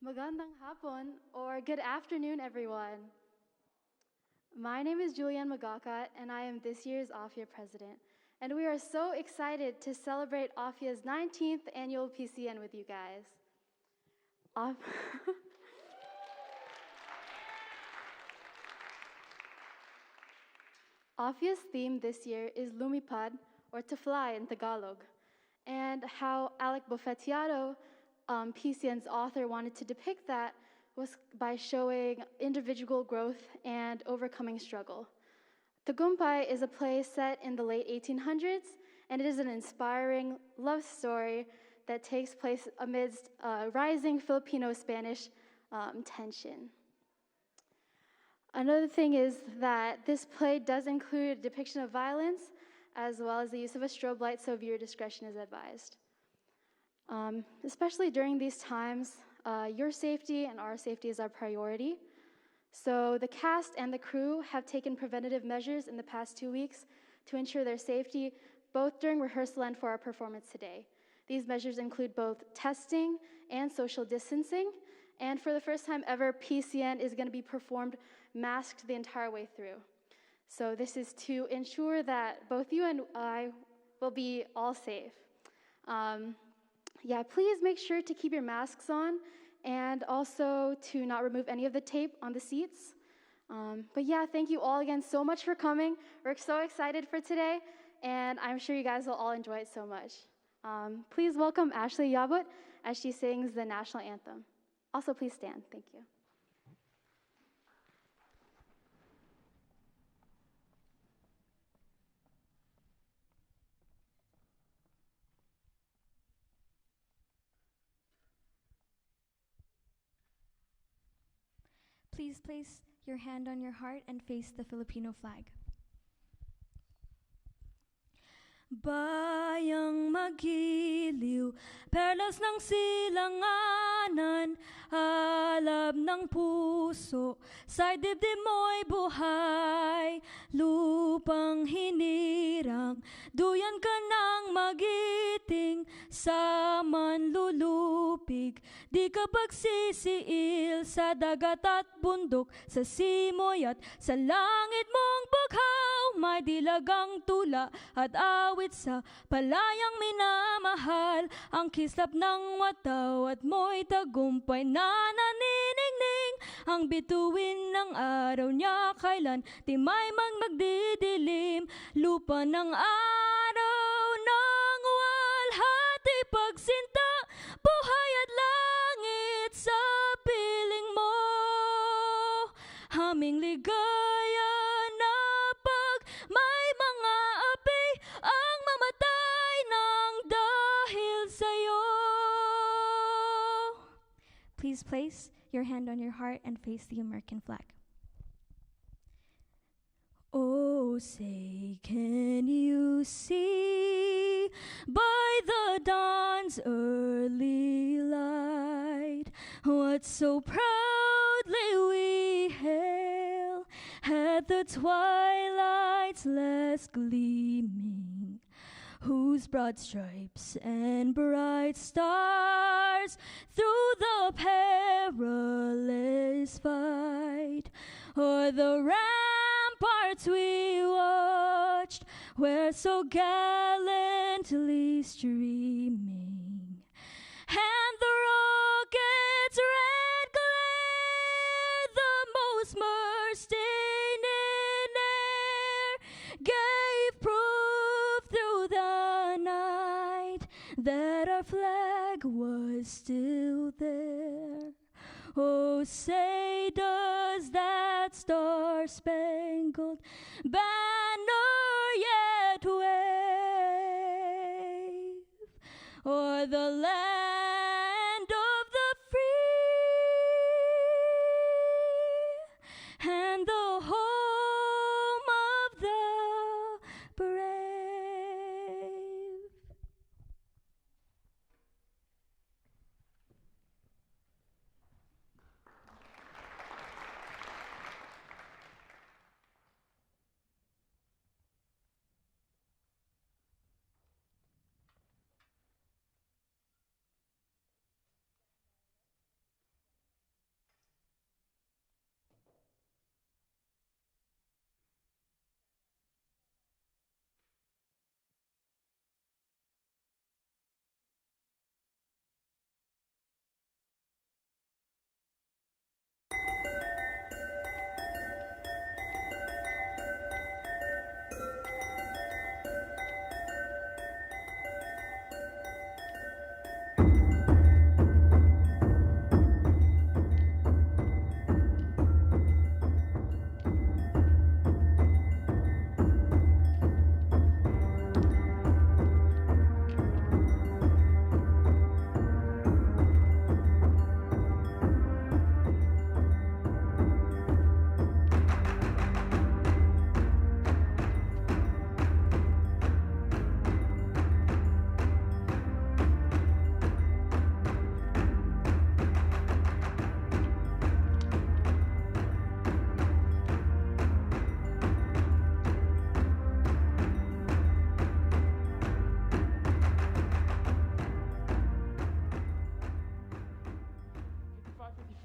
Magandang hapon, or good afternoon, everyone. My name is Julianne Magakat, and I am this year's AFIA president. And we are so excited to celebrate AFIA's 19th annual PCN with you guys. Af- AFIA's theme this year is Lumipad, or to fly in Tagalog, and how Alec Bofetiado, PCN's author, wanted to depict that was by showing individual growth and overcoming struggle. Tagumpay is a play set in the late 1800s, and it is an inspiring love story that takes place amidst rising Filipino-Spanish tension. Another thing is that this play does include a depiction of violence, as well as the use of a strobe light, so viewer discretion is advised. Especially during these times, your safety and our safety is our priority. So the cast and the crew have taken preventative measures in the past 2 weeks to ensure their safety, both during rehearsal and for our performance today. These measures include both testing and social distancing, and for the first time ever, PCN is going to be performed masked the entire way through. So this is to ensure that both you and I will be all safe. Please make sure to keep your masks on and also to not remove any of the tape on the seats. Thank you all again so much for coming. We're so excited for today, and I'm sure you guys will all enjoy it so much. Please welcome Ashley Yabut as she sings the national anthem. Also, please stand. Thank you. Please place your hand on your heart and face the Filipino flag. Bayang magiliw, perlas ng silanganan, alab ng puso, sa dibdib mo'y buhay, lupang hinirang, duyan ka ng magiting, sa manlulupig, di ka pagsisiil, sa dagat at bundok, sa simoy at sa langit mong baghaw, may dilagang tula at awit sa palayang minamahal, ang kislap ng wataw at mo'y tagumpay na naniningning, ang bituin ng araw niya kailan di may magdidilim, lupa ng araw ng walhati pagsinta, buhay at langit sa piling mo, aming ligaya na pag may mga api ang mamatay ng dahil sa'yo. Please place your hand on your heart and face the American flag. Oh, say, can you see by the dawn's early light what so proudly we hail at the twilight's last gleaming, whose broad stripes and bright stars through the perilous fight o'er the ramparts we watched, were so gallantly streaming, and the rocket's red glare, the most bursting in air, gave proof through the night that our flag was still there. Oh, say does that star-spangled banner yet wave o'er the land of the free and the home of the brave?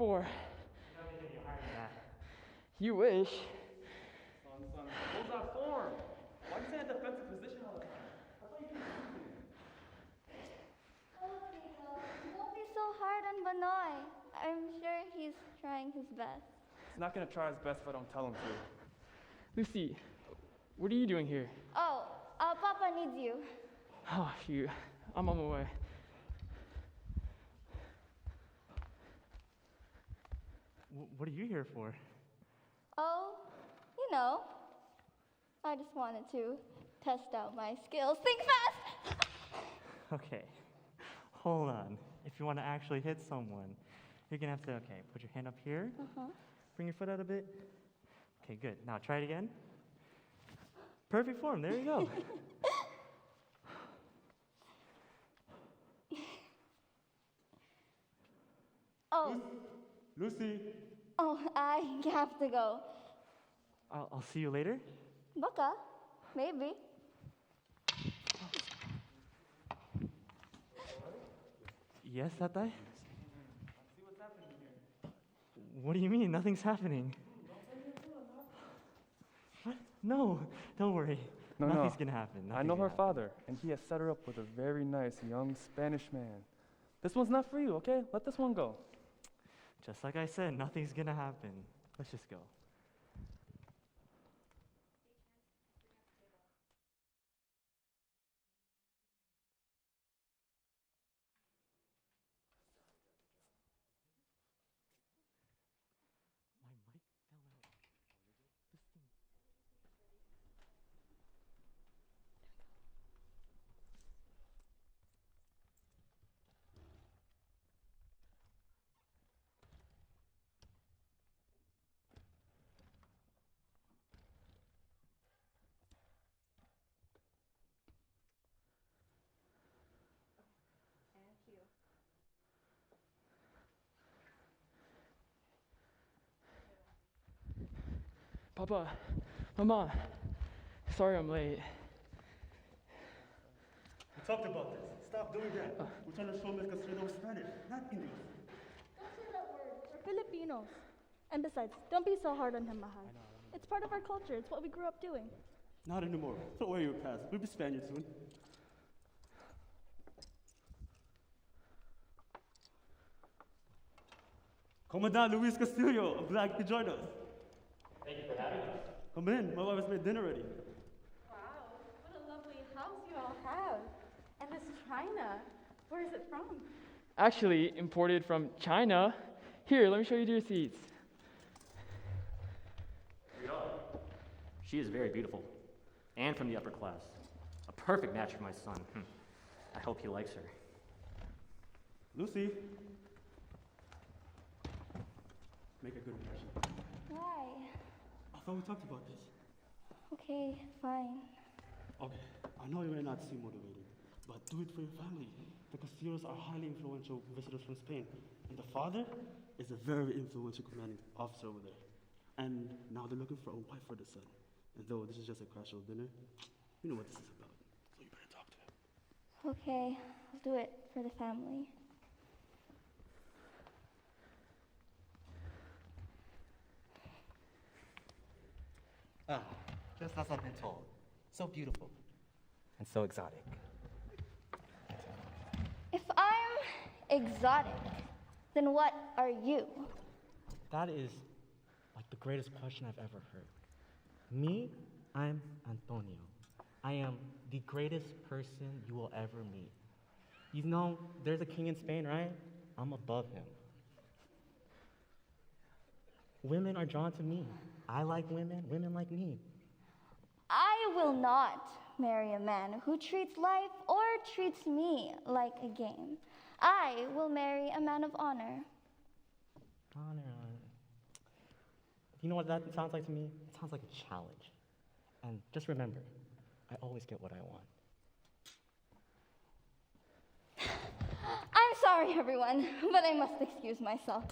4. You don't need any higher than that. You wish. Son, hold that form. Why do you stay in a defensive position all the time? I thought you could Don't be so hard on Banoy. I'm sure he's trying his best. He's not gonna try his best if I don't tell him to. Lucy, what are you doing here? Oh, Papa needs you. Oh, shoot. I'm on my way. What are you here for? Oh, I just wanted to test out my skills. Think fast! Okay, hold on. If you want to actually hit someone, you're gonna have to, put your hand up here. Bring your foot out a bit. Okay, good. Now try it again. Perfect form, there you go. Oh, Lucy! oh, I have to go. I'll see you later. Baka, maybe. Yes, Tatay? See what's happening here. What do you mean? Nothing's happening. What? No, don't worry. Nothing's gonna happen. I know her father, and he has set her up with a very nice young Spanish man. This one's not for you, okay? Let this one go. Just like I said, nothing's gonna happen. Let's just go. My mic fell out. This thing. Papa, Mama, sorry I'm late. We talked about this. Stop doing that. We're trying to show Miss Castrino Spanish, not English. Don't say that word. We're Filipinos. And besides, don't be so hard on him, Mahal. It's part of our culture. It's what we grew up doing. Not anymore. Don't worry, your past. We'll be Spaniards soon. Commandant Luis Castillo, I'm glad you could join us. Thank you for having us. Come in. My wife has made dinner ready. Wow, what a lovely house you all have. And this china, where is it from? Actually, imported from China. Here, let me show you the receipts. She is very beautiful, and from the upper class. A perfect match for my son. I hope he likes her. Lucy. Make a good impression. Why? I thought we talked about this. Okay, fine. Okay, I know you may not seem motivated, but do it for your family. The Castillos are highly influential visitors from Spain, and the father is a very influential commanding officer over there. And now they're looking for a wife for the son. And though this is just a casual dinner, you know what this is about, so you better talk to him. Okay, I'll do it for the family. Just as I've been told. So beautiful. And so exotic. If I'm exotic, then what are you? That is like the greatest question I've ever heard. Me, I'm Antonio. I am the greatest person you will ever meet. You know, there's a king in Spain, right? I'm above him. Women are drawn to me. I like women, women like me. I will not marry a man who treats life or treats me like a game. I will marry a man of honor. Honor. You know what that sounds like to me? It sounds like a challenge. And just remember, I always get what I want. I'm sorry, everyone, but I must excuse myself.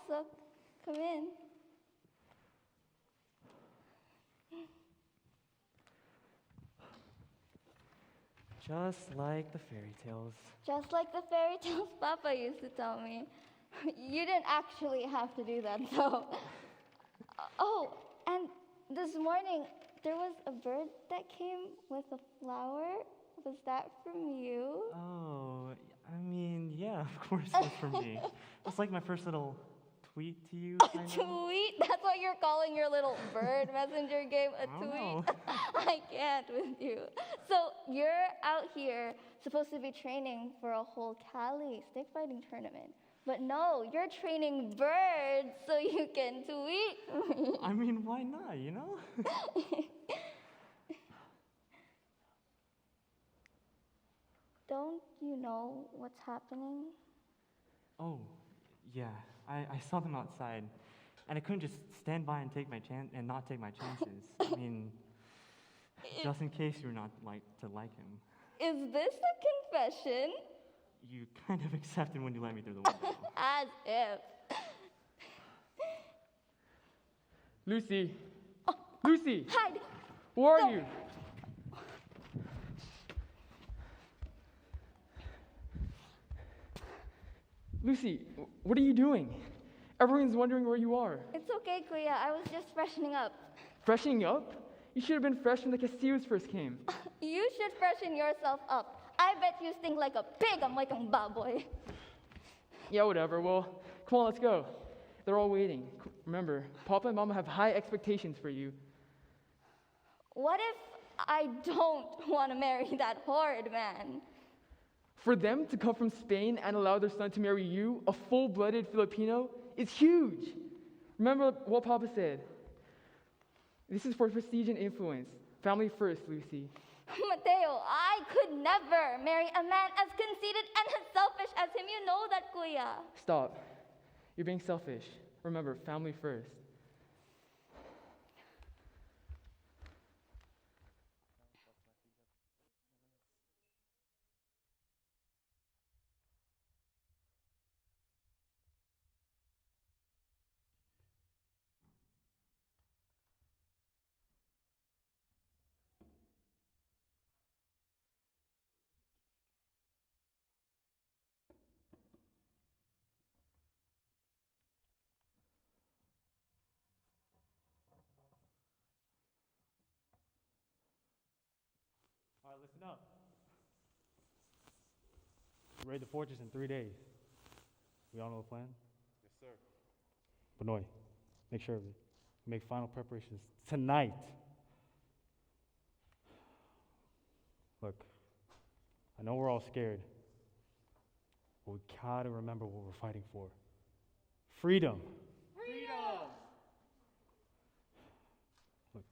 so come in. Just like the fairy tales. Just like the fairy tales Papa used to tell me. You didn't actually have to do that, though. Oh, and this morning, there was a bird that came with a flower. Was that from you? Oh, I mean, yeah, of course it was from me. It's like my first little tweet to you. A tweet? That's what you're calling your little bird messenger game, a I don't tweet? know. I can't with you. So you're out here supposed to be training for a whole Cali stick fighting tournament. But no, you're training birds so you can tweet. I mean, why not, you know? Don't you know what's happening? Oh, yeah, I saw them outside, and I couldn't just stand by and take my chance and not take my chances. I mean, just in case you're not to like him. Is this a confession? You kind of accepted when you let me through the window. As if. Lucy. Lucy! Hide! Where are No. you? Lucy, what are you doing? Everyone's wondering where you are. It's okay, Kuya. I was just freshening up. Freshening up? You should have been fresh when the Castillos first came. You should freshen yourself up. I bet you stink like a pig. I'm like a baboy. Yeah, whatever. Well, come on, let's go. They're all waiting. Remember, Papa and Mama have high expectations for you. What if I don't want to marry that horrid man? For them to come from Spain and allow their son to marry you, a full-blooded Filipino, is huge. Remember what Papa said. This is for prestige and influence. Family first, Lucy. Mateo, I could never marry a man as conceited and as selfish as him. You know that, Kuya. Stop. You're being selfish. Remember, family first. All right, listen up. Raid the fortress in 3 days. We all know the plan? Yes, sir. Benoit, make sure of it. Make final preparations tonight. Look, I know we're all scared, but we gotta remember what we're fighting for. Freedom. Freedom! Look,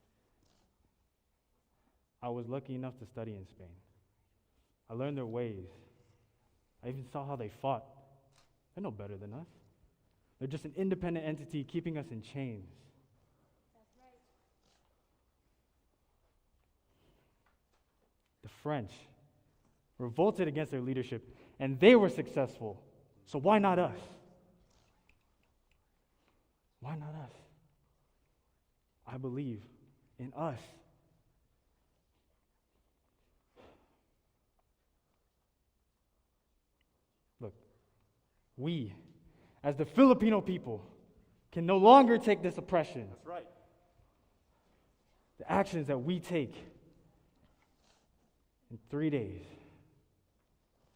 I was lucky enough to study in Spain. I learned their ways. I even saw how they fought. They're no better than us. They're just an independent entity keeping us in chains. That's right. The French revolted against their leadership, and they were successful. So why not us? Why not us? I believe in us. Look, we, as the Filipino people, can no longer take this oppression. That's right. The actions that we take in 3 days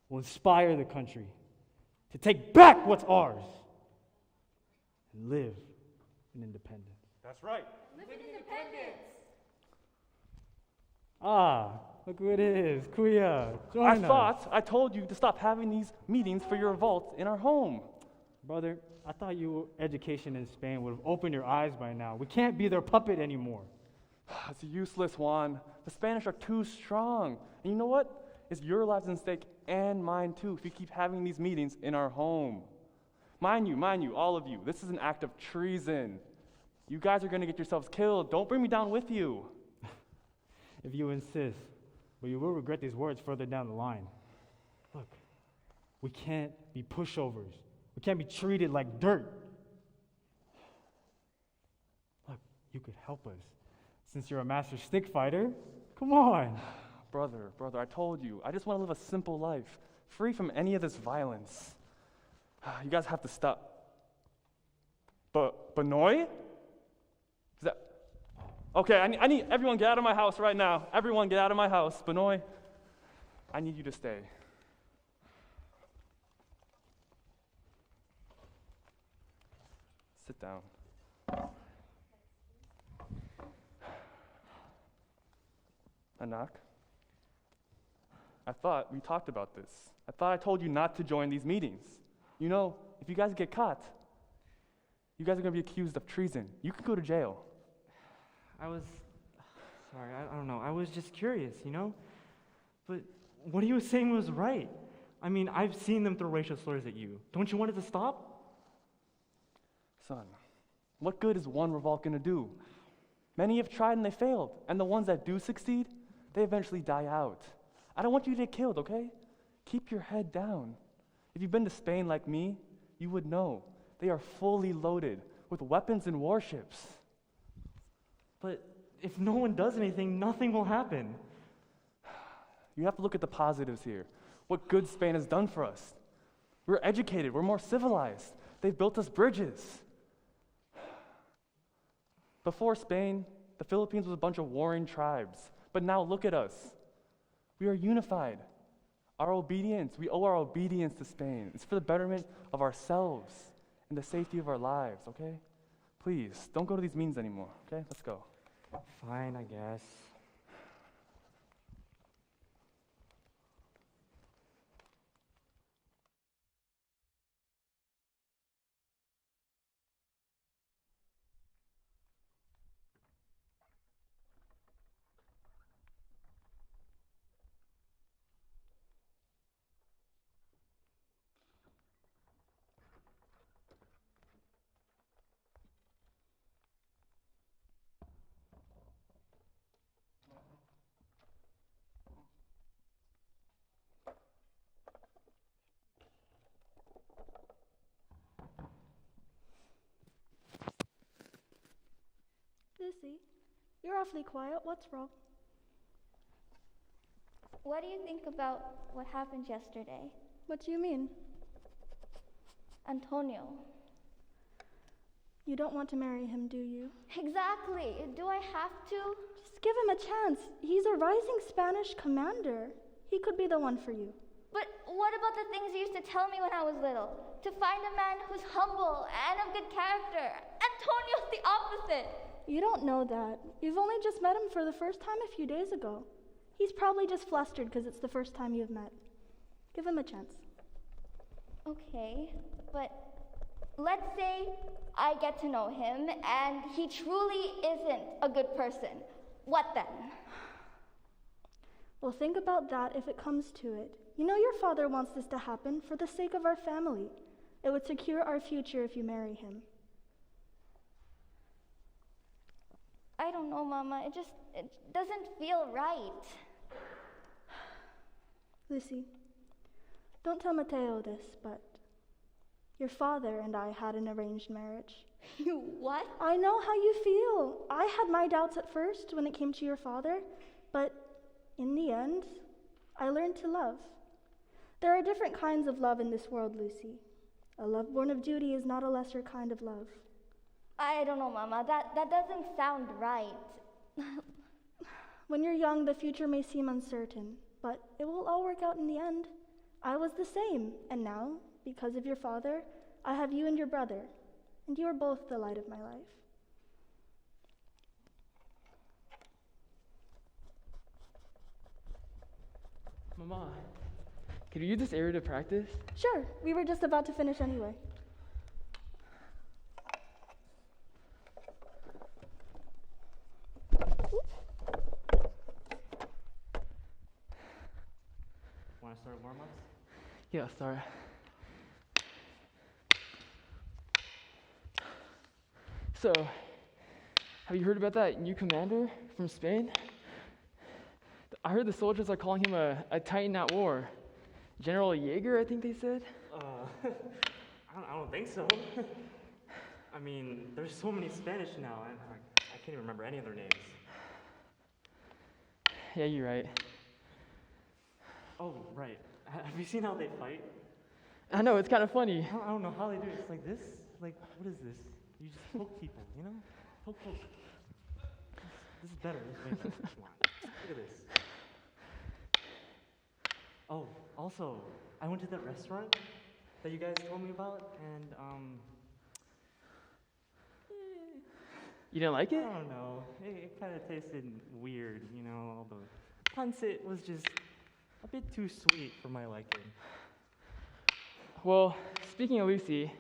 will inspire the country to take back what's ours and live in independence. That's right. Live in independence. Ah, look who it is. Kuya, join us. I told you to stop having these meetings for your revolt in our home. Brother, I thought your education in Spain would have opened your eyes by now. We can't be their puppet anymore. It's useless, Juan. The Spanish are too strong. And you know what? It's your lives at stake and mine too if you keep having these meetings in our home. Mind you, all of you, this is an act of treason. You guys are going to get yourselves killed. Don't bring me down with you. If you insist, but you will regret these words further down the line. Look, we can't be pushovers. We can't be treated like dirt. you could help us. Since you're a master stick fighter, come on. Brother, I told you, I just want to live a simple life, free from any of this violence. You guys have to stop. Benoy? Is that... Okay, I need everyone get out of my house right now. Everyone get out of my house. Benoy, I need you to stay. Sit down. Anak, I thought we talked about this. I thought I told you not to join these meetings. You know, if you guys get caught, you guys are going to be accused of treason. You could go to jail. Sorry, I don't know. I was just curious, you know? But what he was saying was right. I mean, I've seen them throw racial slurs at you. Don't you want it to stop? Son, what good is one revolt going to do? Many have tried and they failed, and the ones that do succeed, they eventually die out. I don't want you to get killed, okay? Keep your head down. If you've been to Spain like me, you would know. They are fully loaded with weapons and warships. But if no one does anything, nothing will happen. You have to look at the positives here. What good Spain has done for us. We're educated, we're more civilized. They've built us bridges. Before Spain, the Philippines was a bunch of warring tribes. But now look at us. We are unified. We owe our obedience to Spain. It's for the betterment of ourselves and the safety of our lives, okay? Please, don't go to these meetings anymore, okay? Let's go. Fine, I guess. Lucy, you're awfully quiet. What's wrong? What do you think about what happened yesterday? What do you mean? Antonio. You don't want to marry him, do you? Exactly. Do I have to? Just give him a chance. He's a rising Spanish commander. He could be the one for you. But what about the things you used to tell me when I was little? To find a man who's humble and of good character. Antonio's the opposite. You don't know that. You've only just met him for the first time a few days ago. He's probably just flustered because it's the first time you've met. Give him a chance. Okay, but let's say I get to know him and he truly isn't a good person. What then? Well, think about that if it comes to it. You know your father wants this to happen for the sake of our family. It would secure our future if you marry him. I don't know, Mama. It doesn't feel right. Lucy, don't tell Mateo this, but your father and I had an arranged marriage. You what? I know how you feel. I had my doubts at first when it came to your father, but in the end, I learned to love. There are different kinds of love in this world, Lucy. A love born of duty is not a lesser kind of love. I don't know, Mama. That doesn't sound right. When you're young, the future may seem uncertain, but it will all work out in the end. I was the same, and now, because of your father, I have you and your brother, and you are both the light of my life. Mama, could we use this area to practice? Sure, we were just about to finish anyway. Want to start warm-ups? Yeah, sorry. So, have you heard about that new commander from Spain? I heard the soldiers are calling him a titan at war. General Jaeger, I think they said. I don't think so. I mean, there's so many Spanish now, and I can't even remember any of their names. Yeah, you're right. Oh, right. Have you seen how they fight? I know, it's kind of funny. I don't know how they do it. It's like this. Like, what is this? You just poke people, you know? Poke. This is better. This is way better. Come on. Look at this. Oh, also, I went to that restaurant that you guys told me about, and You didn't like I it? don't know. It kind of tasted weird, you know. All the pancit was just a bit too sweet for my liking. Well, speaking of Lucy,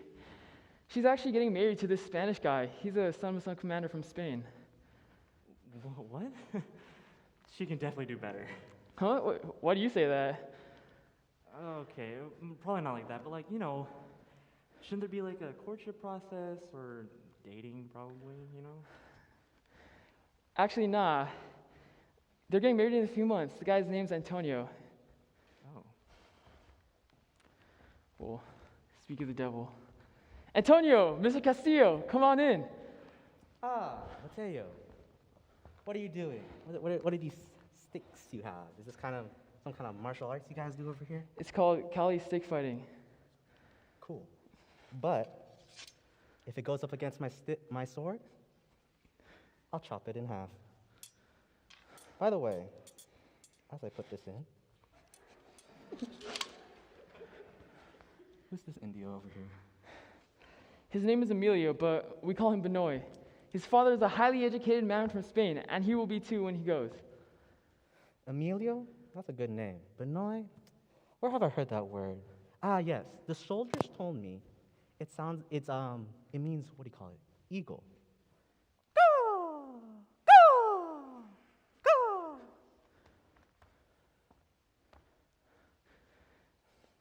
she's actually getting married to this Spanish guy. He's a son of some commander from Spain. What? She can definitely do better. Huh? Why do you say that? Okay, probably not like that, but like, you know, shouldn't there be like a courtship process or dating probably, you know? Actually, nah. They're getting married in a few months. The guy's name's Antonio. Oh. Well, speak of the devil. Antonio, Mr. Castillo, come on in. Ah, Mateo. What are you doing? What are these sticks you have? Is this some kind of martial arts you guys do over here? It's called Cali stick fighting. Cool. But if it goes up against my sword, I'll chop it in half. By the way, as I put this in, Who's this Indio over here? His name is Emilio, but we call him Benoy. His father is a highly educated man from Spain, and he will be too when he goes. Emilio? That's a good name. Benoy? Where have I heard that word? Ah, yes. The soldiers told me it means, what do you call it? Eagle.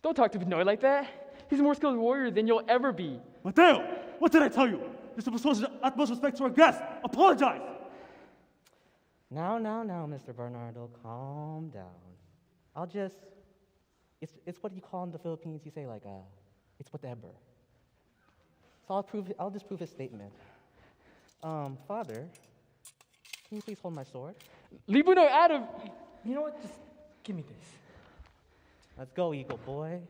Don't talk to Benoy like that. He's a more skilled warrior than you'll ever be. Mateo, what did I tell you? You're supposed to show utmost respect to our guest. Apologize. Now, Mr. Bernardo, calm down. It's what you call in the Philippines, you say it's whatever. So I'll disprove his statement. Father, can you please hold my sword? Leave Benoy out of... You know what? Just give me this. Let's go, Eagle Boy.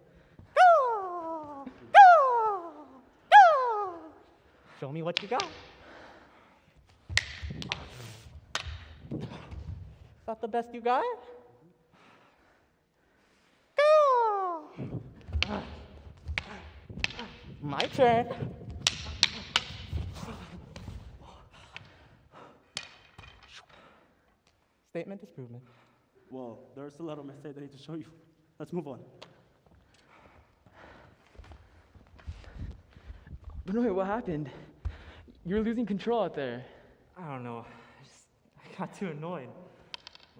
Show me what you got. Is that the best you got? My turn. Statement is proven. Well, there's a lot of mistake that I need to show you. Let's move on. Benoy, what happened? You're losing control out there. I don't know. I got too annoyed.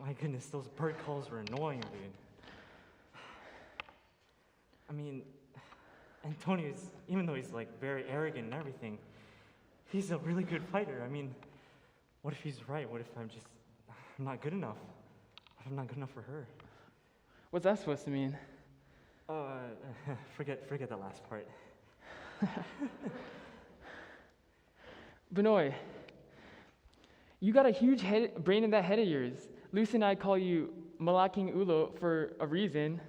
My goodness, those bird calls were annoying, dude. I mean, Antonio's, even though he's like very arrogant and everything, he's a really good fighter. I mean, what if he's right? What if I'm not good enough? What if I'm not good enough for her? What's that supposed to mean? Forget that last part. Benoy, you got a huge brain in that head of yours. Lucy and I call you Malaking Ulo for a reason.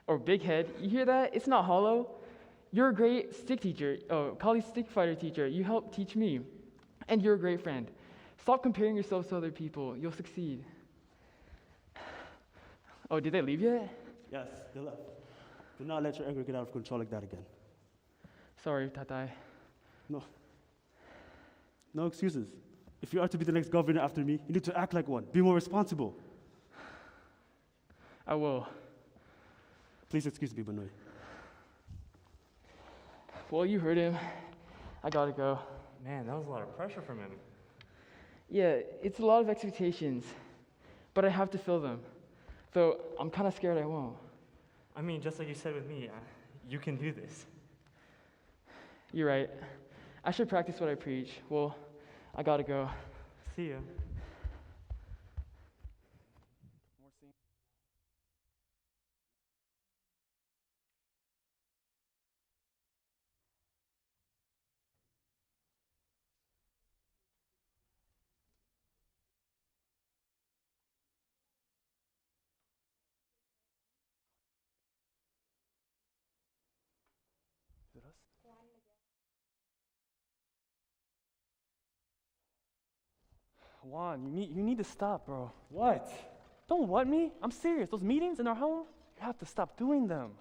Or big head. You hear that? It's not hollow. You're a great stick teacher. Oh, Kali stick fighter teacher. You helped teach me. And you're a great friend. Stop comparing yourselves to other people. You'll succeed. Oh, did they leave yet? Yes, they left. Do not let your anger get out of control like that again. Sorry, Tatai. No excuses. If you are to be the next governor after me, you need to act like one. Be more responsible. I will. Please excuse me, Benoy. Well, you heard him. I gotta go. Man, that was a lot of pressure from him. Yeah, it's a lot of expectations, but I have to fill them. Though I'm kind of scared I won't. I mean, just like you said with me, you can do this. You're right. I should practice what I preach. Well, I gotta go. See ya. Juan, you need to stop, bro. What? Don't what me? I'm serious. Those meetings in our home, you have to stop doing them.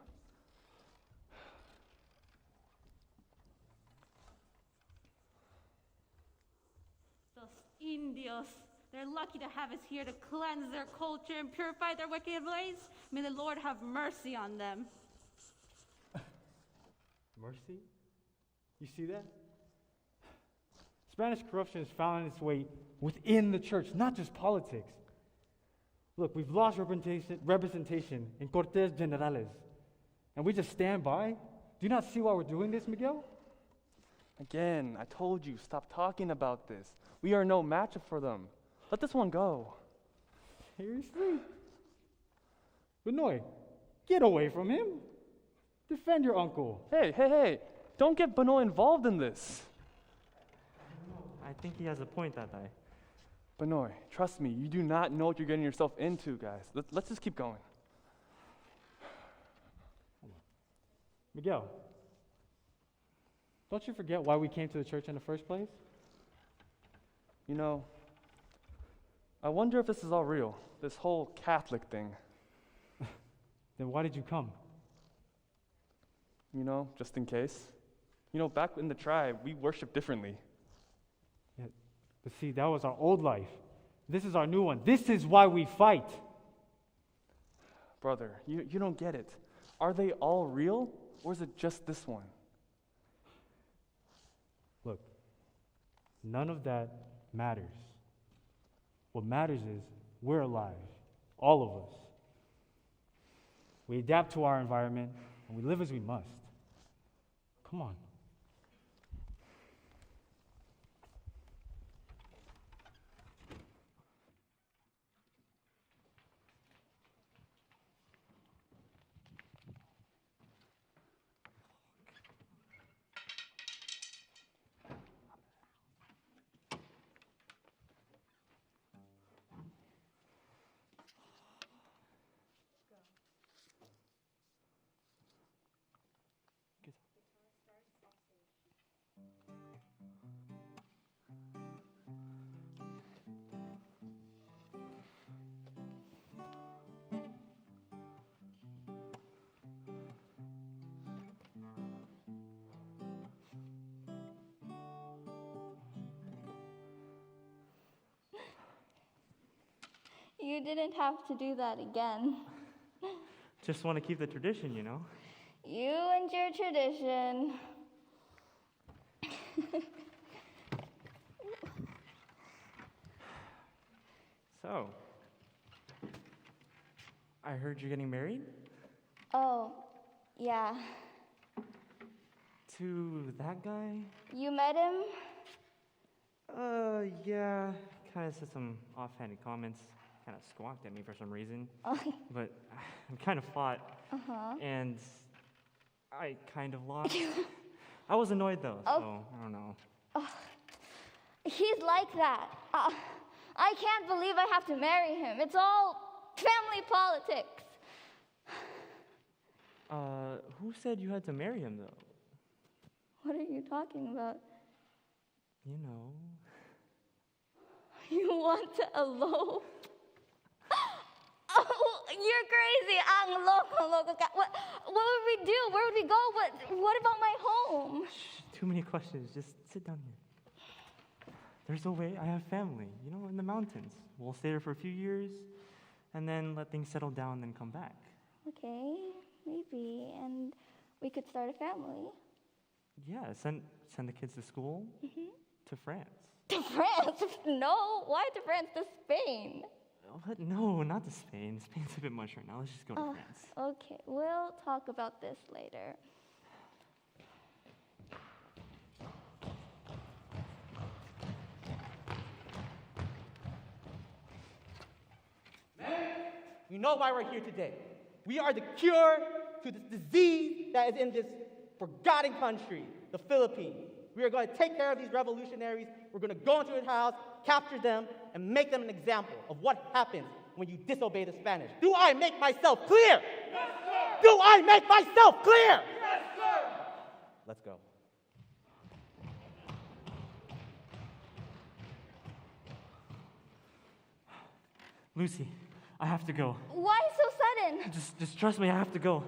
Those Indios. They're lucky to have us here to cleanse their culture and purify their wicked ways. May the Lord have mercy on them. Mercy? You see that? Spanish corruption has found its way within the church, not just politics. Look, we've lost representation in Cortes Generales, and we just stand by? Do you not see why we're doing this, Miguel? Again, I told you, stop talking about this. We are no match for them. Let this one go. Seriously? Benoy, get away from him. Defend your uncle. Hey. Don't get Benoit involved in this. I think he has a point, that guy. Benoit, trust me, you do not know what you're getting yourself into, guys. Let's just keep going. Miguel, don't you forget why we came to the church in the first place? You know, I wonder if this is all real, this whole Catholic thing. Then why did you come? You know, just in case. You know, back in the tribe, we worship differently. Yeah, but see, that was our old life. This is our new one. This is why we fight. Brother, you don't get it. Are they all real, or is it just this one? Look, none of that matters. What matters is we're alive, all of us. We adapt to our environment, and we live as we must. Come on. You didn't have to do that again. Just want to keep the tradition, you know? You and your tradition. So, I heard you're getting married? Oh, yeah. To that guy? You met him? Yeah. Kind of said some offhanded comments. Kind of squawked at me for some reason. But I kind of fought. And I kind of lost. I was annoyed though, so I don't know. He's like that. I can't believe I have to marry him. It's all family politics. Who said you had to marry him though? What are you talking about? You know. You want to elope? Oh, you're crazy. Ang loco ka. What would we do? Where would we go? What about my home? Too many questions. Just sit down here. There's a way. I have family, you know, in the mountains. We'll stay there for a few years, and then let things settle down, then come back. Okay, maybe. And we could start a family. Yeah, send the kids to school, to France. To France? No, why to France? To Spain. What? No, not to Spain. Spain's a bit much right now. Let's just go to France. Okay, we'll talk about this later. We know why we're here today. We are the cure to this disease that is in this forgotten country, the Philippines. We are going to take care of these revolutionaries. We're going to go into their house, capture them, and make them an example of what happens when you disobey the Spanish. Do I make myself clear? Yes, sir! Do I make myself clear? Yes, sir! Let's go. Lucy, I have to go. Why so sudden? Just trust me, I have to go.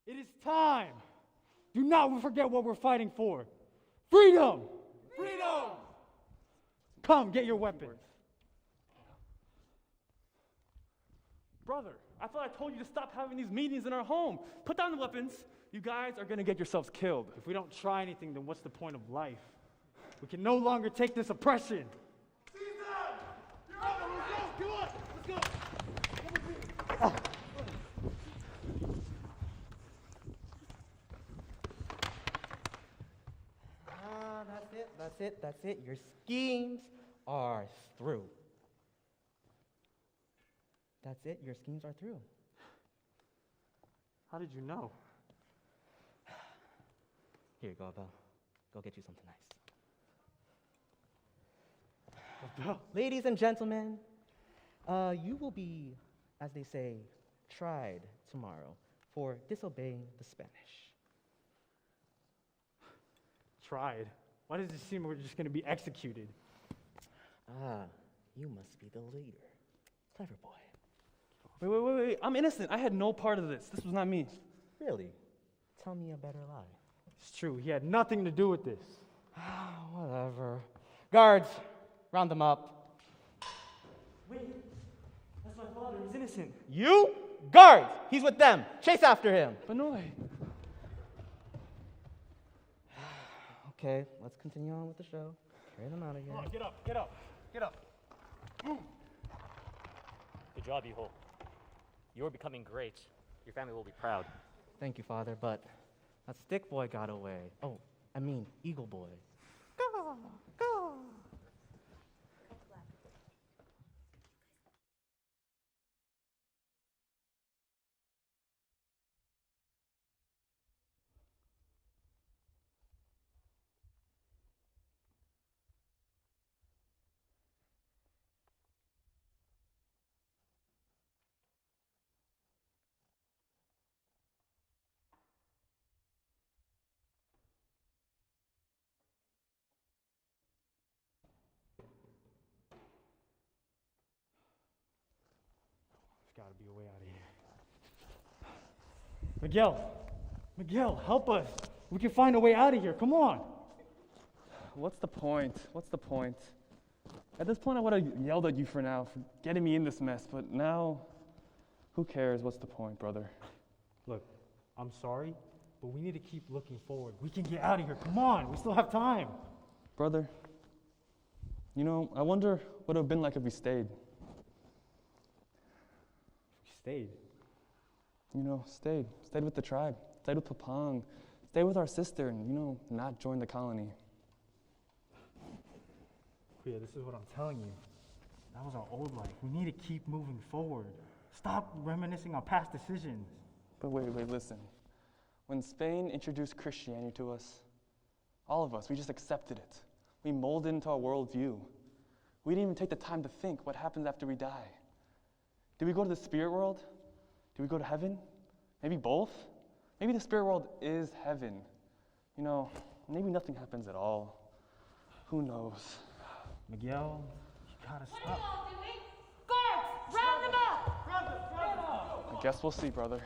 It is time. Do not forget what we're fighting for. Freedom! Freedom! Come, get your weapons. Brother, I thought I told you to stop having these meetings in our home. Put down the weapons. You guys are going to get yourselves killed. If we don't try anything, then what's the point of life? We can no longer take this oppression. That's it. Your schemes are through. That's it, your schemes are through. How did you know? Here you go, Abel. Go get you something nice. Abel. Ladies and gentlemen, you will be, as they say, tried tomorrow for disobeying the Spanish. Tried? Why does it seem we're just going to be executed? Ah, you must be the leader. Clever boy. Wait. I'm innocent. I had no part of this. This was not me. Really? Tell me a better lie. It's true. He had nothing to do with this. Whatever. Guards, round them up. Wait, that's my father. He's innocent. You? Guards! He's with them. Chase after him. Benoy. Okay, let's continue on with the show. Carry them out of here. Come on, get up. Good job, you whole. You're becoming great. Your family will be proud. Thank you, Father, but that stick boy got away. Oh, I mean, Eagle boy. Go! There's got to be a way out of here. Miguel, help us. We can find a way out of here. Come on. What's the point? At this point, I would have yelled at you for getting me in this mess, but now, who cares? What's the point, brother? Look, I'm sorry, but we need to keep looking forward. We can get out of here. Come on. We still have time. Brother, I wonder what it would have been like if we stayed. Stayed. Stayed with the tribe, stayed with Papang, stayed with our sister, and, not join the colony. Priya, this is what I'm telling you. That was our old life. We need to keep moving forward. Stop reminiscing on past decisions. But wait, listen. When Spain introduced Christianity to us, all of us, we just accepted it. We molded into our worldview. We didn't even take the time to think what happens after we die. Did we go to the spirit world? Did we go to heaven? Maybe both? Maybe the spirit world is heaven. Maybe nothing happens at all. Who knows? Miguel, you gotta What are stop. y'all doing? Guards, round them up! I guess we'll see, brother.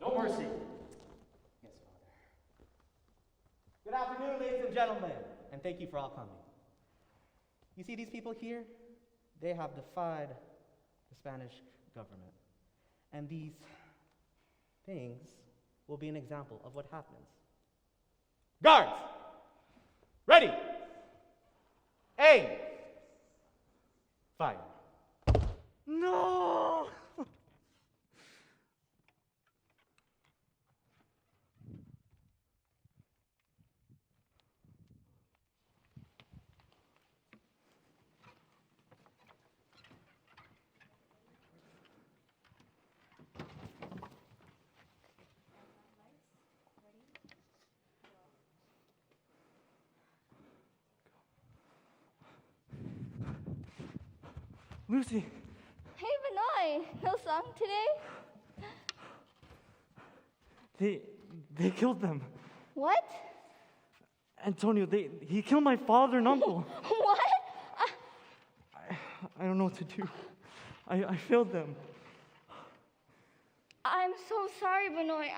No mercy. Yes, Father. Good afternoon, ladies and gentlemen, and thank you for all coming. You see these people here? They have defied the Spanish government. And these things will be an example of what happens. Guards! Ready! Aim! Fire. Lucy, Hey, Benoy, no song today? they killed them. What? Antonio, he killed my father and uncle. What? I don't know what to do. I failed them. I'm so sorry, Benoy.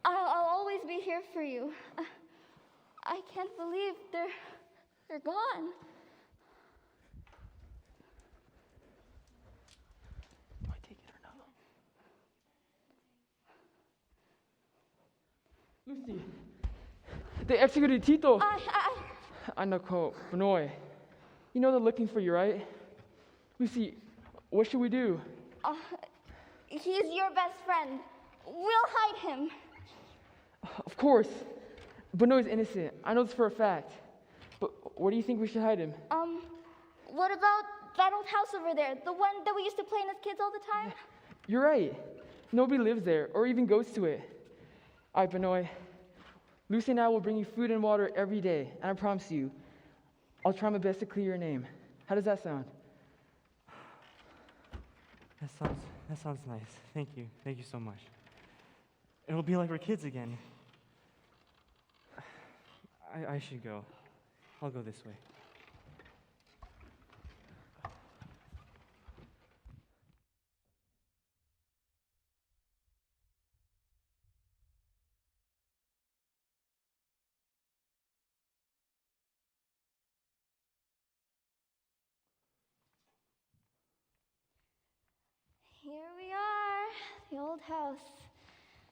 I'll always be here for you. I can't believe they're gone. Do I take it or not? Lucy, they executed Tito. Anako, Benoy. You know they're looking for you, right? Lucy, what should we do? He's your best friend. We'll hide him. Of course. Benoy's innocent. I know this for a fact. But where do you think we should hide him? What about that old house over there? The one that we used to play in as kids all the time? You're right. Nobody lives there or even goes to it. All right, Benoy. Lucy and I will bring you food and water every day, and I promise you, I'll try my best to clear your name. How does that sound? That sounds nice. Thank you. Thank you so much. It'll be like we're kids again. I should go. I'll go this way. Here we are, the old house.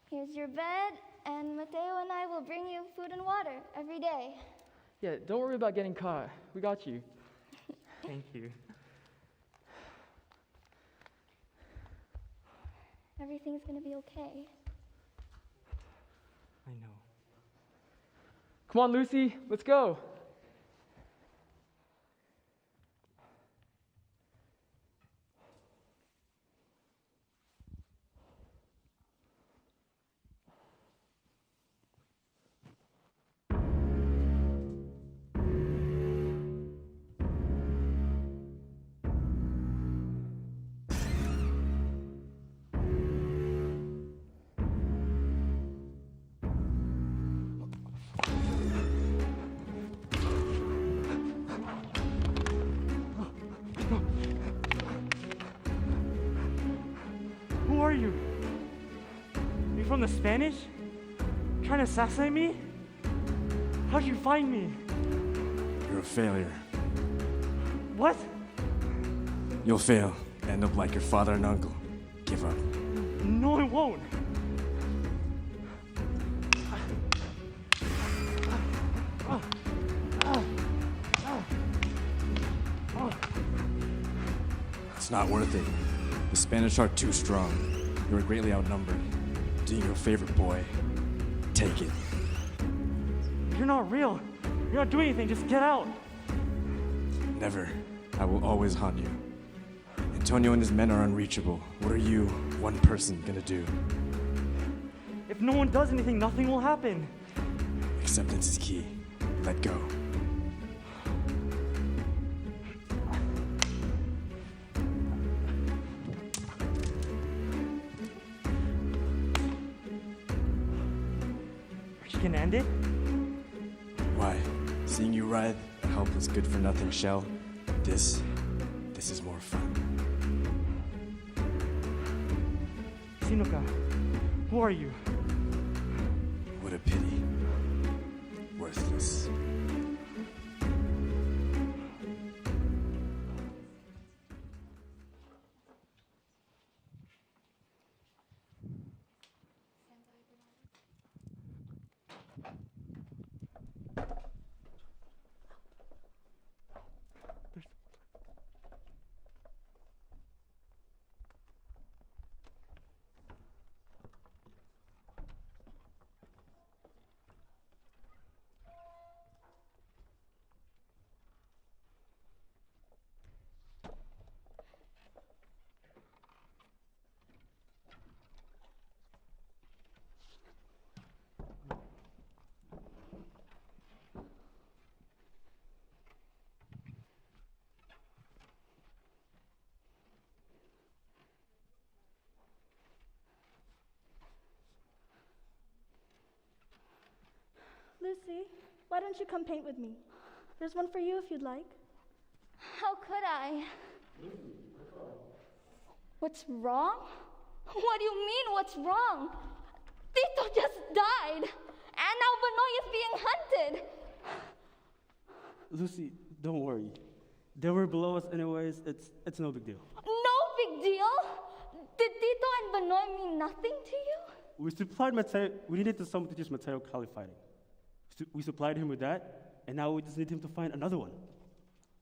Here's your bed, and Mateo and I will bring you food and water every day. Yeah, don't worry about getting caught. We got you. Thank you. Everything's gonna be okay. I know. Come on, Lucy, let's go. Who are you? You from the Spanish? Trying to assassinate me? How'd you find me? You're a failure. What? You'll fail. End up like your father and uncle. Give up. No, it won't. It's not worth it. The Spanish are too strong. You are greatly outnumbered. Being your favorite boy, take it. You're not real. You're not doing anything. Just get out. Never. I will always haunt you. Antonio and his men are unreachable. What are you, one person, gonna do? If no one does anything, nothing will happen. Acceptance is key. Let go. You can end it? Why? Seeing you ride a helpless good-for-nothing shell? This is more fun. Sinuka, who are you? What a pity. Worthless. Lucy, why don't you come paint with me? There's one for you if you'd like. How could I? What's wrong? What do you mean, what's wrong? Tito just died, and now Banoy is being hunted. Lucy, don't worry. They were below us anyways. It's no big deal. No big deal? Did Tito and Banoy mean nothing to you? We supplied Mateo. We needed someone to teach Mateo Kali fighting. We supplied him with that, and now we just need him to find another one.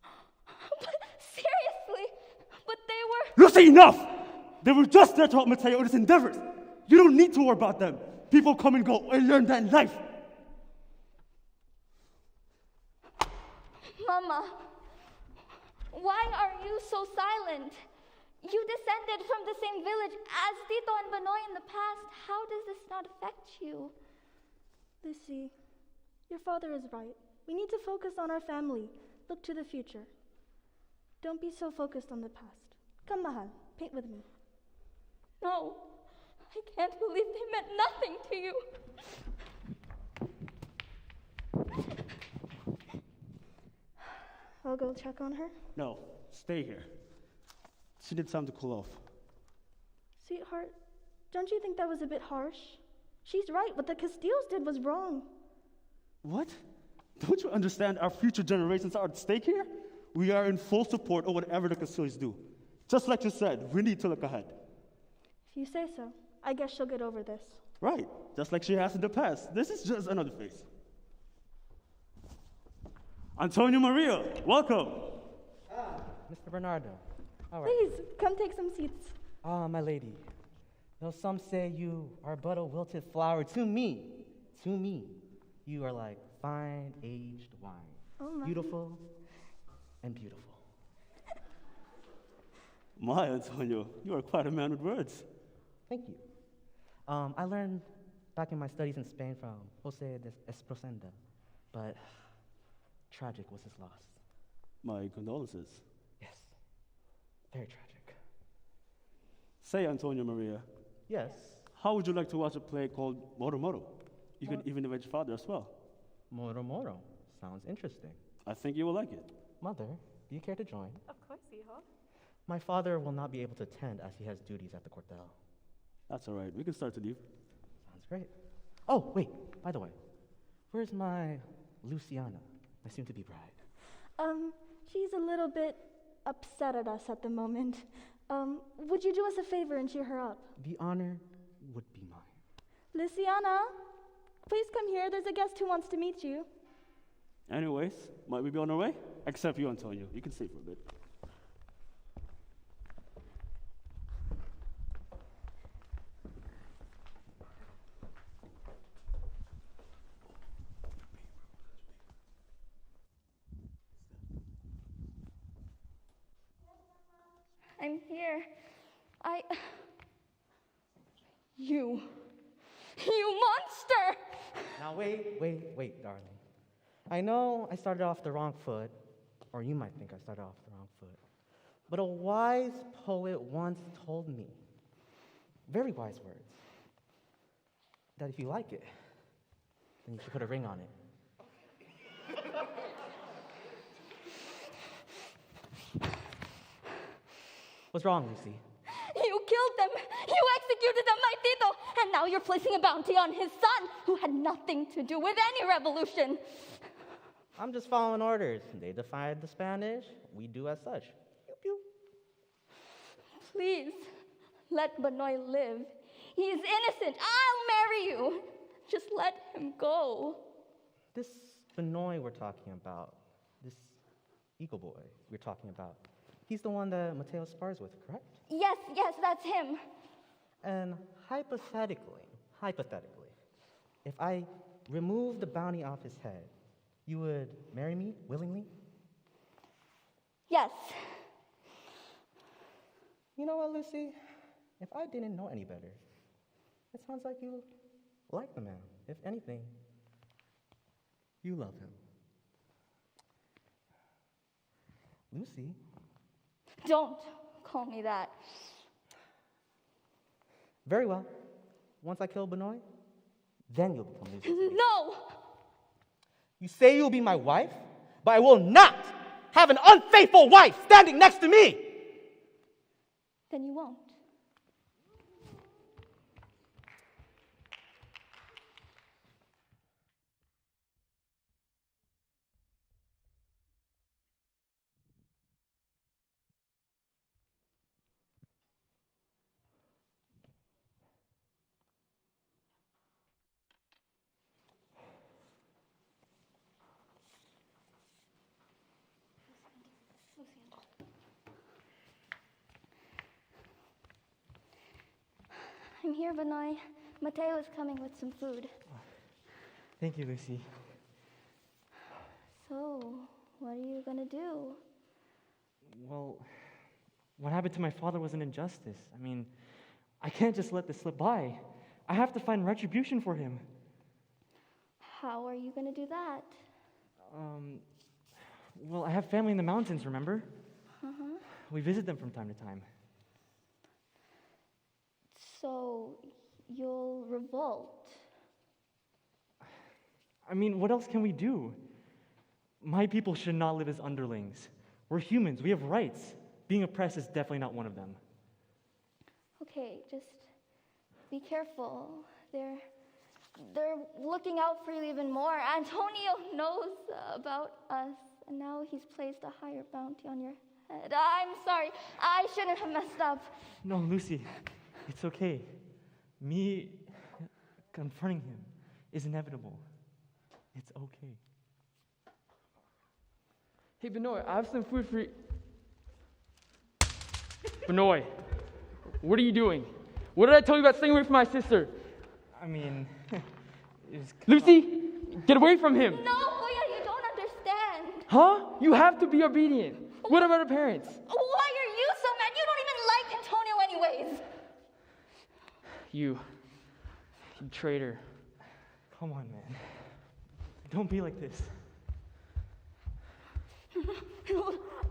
But seriously, but they were... Lucy, enough! They were just there to help Mateo in his endeavors. You don't need to worry about them. People come and go. I learned that in life. Mama, why are you so silent? You descended from the same village as Tito and Banoy in the past. How does this not affect you? Lucy, your father is right. We need to focus on our family. Look to the future. Don't be so focused on the past. Come, Mahal, paint with me. No, I can't believe they meant nothing to you. I'll go check on her. No, stay here. She needs time to cool off. Sweetheart, don't you think that was a bit harsh? She's right. What the Castillos did was wrong. What? Don't you understand our future generations are at stake here? We are in full support of whatever the Castillos do. Just like you said, we need to look ahead. If you say so, I guess she'll get over this. Right, just like she has in the past. This is just another phase. Antonio Maria, welcome. Mr. Bernardo, how are Please, come take some seats. Ah, my lady. Though some say you are but a wilted flower, to me, you are like fine aged wine. Oh my. Beautiful and beautiful. My Antonio, you are quite a man with words. Thank you. I learned back in my studies in Spain from Jose de Esprocenda, but tragic was his loss. My condolences. Yes, very tragic. Say, Antonio Maria. Yes? How would you like to watch a play called Moro Moro? You could even invite your father as well. Moro Moro. Sounds interesting. I think you will like it. Mother, do you care to join? Of course, hijo. My father will not be able to attend as he has duties at the cuartel. That's all right. We can start to leave. Sounds great. Oh, wait, by the way, where's my Luciana, my soon-to-be bride? She's a little bit upset at us at the moment. Would you do us a favor and cheer her up? The honor would be mine. Luciana, please come here. There's a guest who wants to meet you. Anyways, might we be on our way? Except you, Antonio. You can stay for a bit. I'm here. You monster! Now wait, darling. I know I started off the wrong foot, or you might think I started off the wrong foot, but a wise poet once told me, very wise words, that if you like it, then you should put a ring on it. What's wrong, Lucy? You killed them. You executed them, my Tito. And now you're placing a bounty on his son, who had nothing to do with any revolution. I'm just following orders. They defied the Spanish. We do as such. Pew, pew. Please, let Banoy live. He's innocent. I'll marry you. Just let him go. This Banoy we're talking about, this Eagle boy we're talking about, he's the one that Mateo spars with, correct? Yes, that's him. And hypothetically, if I remove the bounty off his head, you would marry me willingly? Yes. You know what, Lucy? If I didn't know any better, it sounds like you like the man. If anything, you love him. Lucy? Don't call me that. Very well. Once I kill Benoit, then you'll become Lucy. No! You say you'll be my wife, but I will not have an unfaithful wife standing next to me. Then you won't. I'm here, Benoy. Mateo is coming with some food. Thank you, Lucy. So, what are you gonna do? Well, what happened to my father was an injustice. I mean, I can't just let this slip by. I have to find retribution for him. How are you gonna do that? Well, I have family in the mountains, remember? Uh-huh. We visit them from time to time. So, you'll revolt. I mean, what else can we do? My people should not live as underlings. We're humans, we have rights. Being oppressed is definitely not one of them. Okay, just be careful. They're looking out for you even more. Antonio knows about us, and now he's placed a higher bounty on your head. I'm sorry, I shouldn't have messed up. No, Lucy, it's okay. Me confronting him is inevitable. It's okay. Hey, Benoy, I have some food for you. Benoy, what are you doing? What did I tell you about staying away from my sister? I mean, Lucy, get away from him. No, Kuya, you don't understand. Huh? You have to be obedient. What about our parents? Why are you so mad? You don't even like Antonio anyways. You traitor. Come on, man. Don't be like this.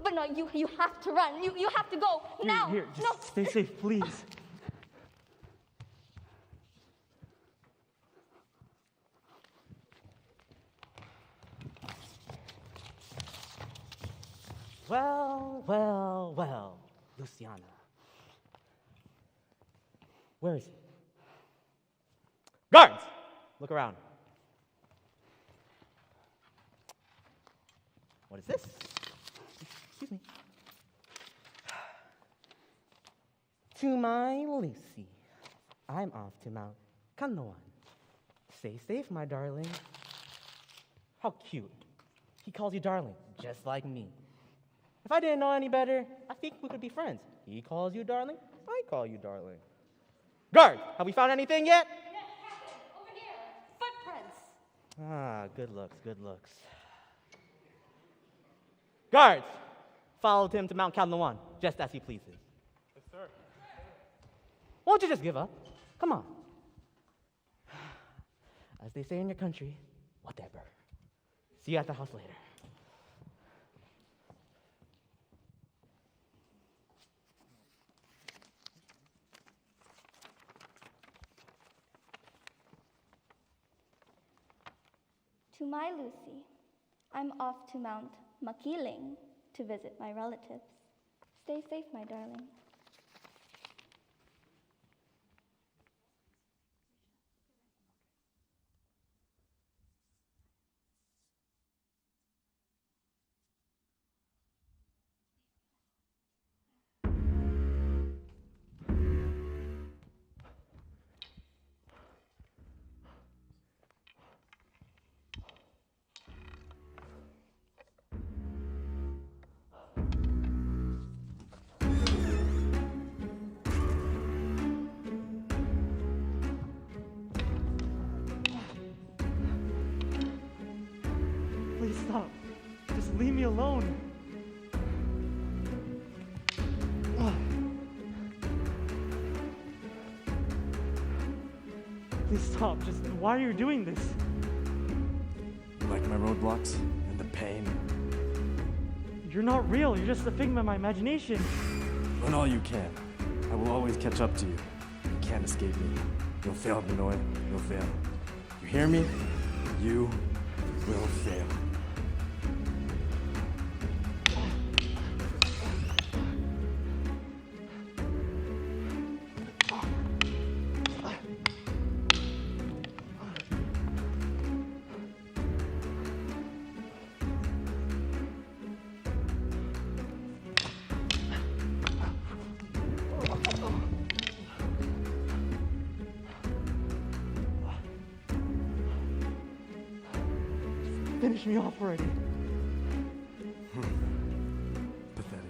But no, you have to run. You have to go now. Here, just stay safe, please. Well, Luciana. Where is he? Guards! Look around. What is this? Excuse me. To my Lucy. I'm off to Mount Kanawan. Stay safe, my darling. How cute. He calls you darling, just like me. If I didn't know any better, I think we could be friends. He calls you darling, I call you darling. Guard, have we found anything yet? Yes, Captain, over here. Footprints. Ah, good looks, good looks. Guards, followed him to Mount Kalawan, just as he pleases. Yes, sir. Won't you just give up? Come on. As they say in your country, whatever. See you at the house later. To my Lucy, I'm off to Mount Makiling to visit my relatives. Stay safe, my darling. Please stop. Just leave me alone. Please stop. Just why are you doing this? You like my roadblocks and the pain? You're not real. You're just a figment of my imagination. Run all you can. I will always catch up to you. You can't escape me. You'll fail, Benoy. You'll fail. You hear me? You will fail. Finish me off already. Pathetic.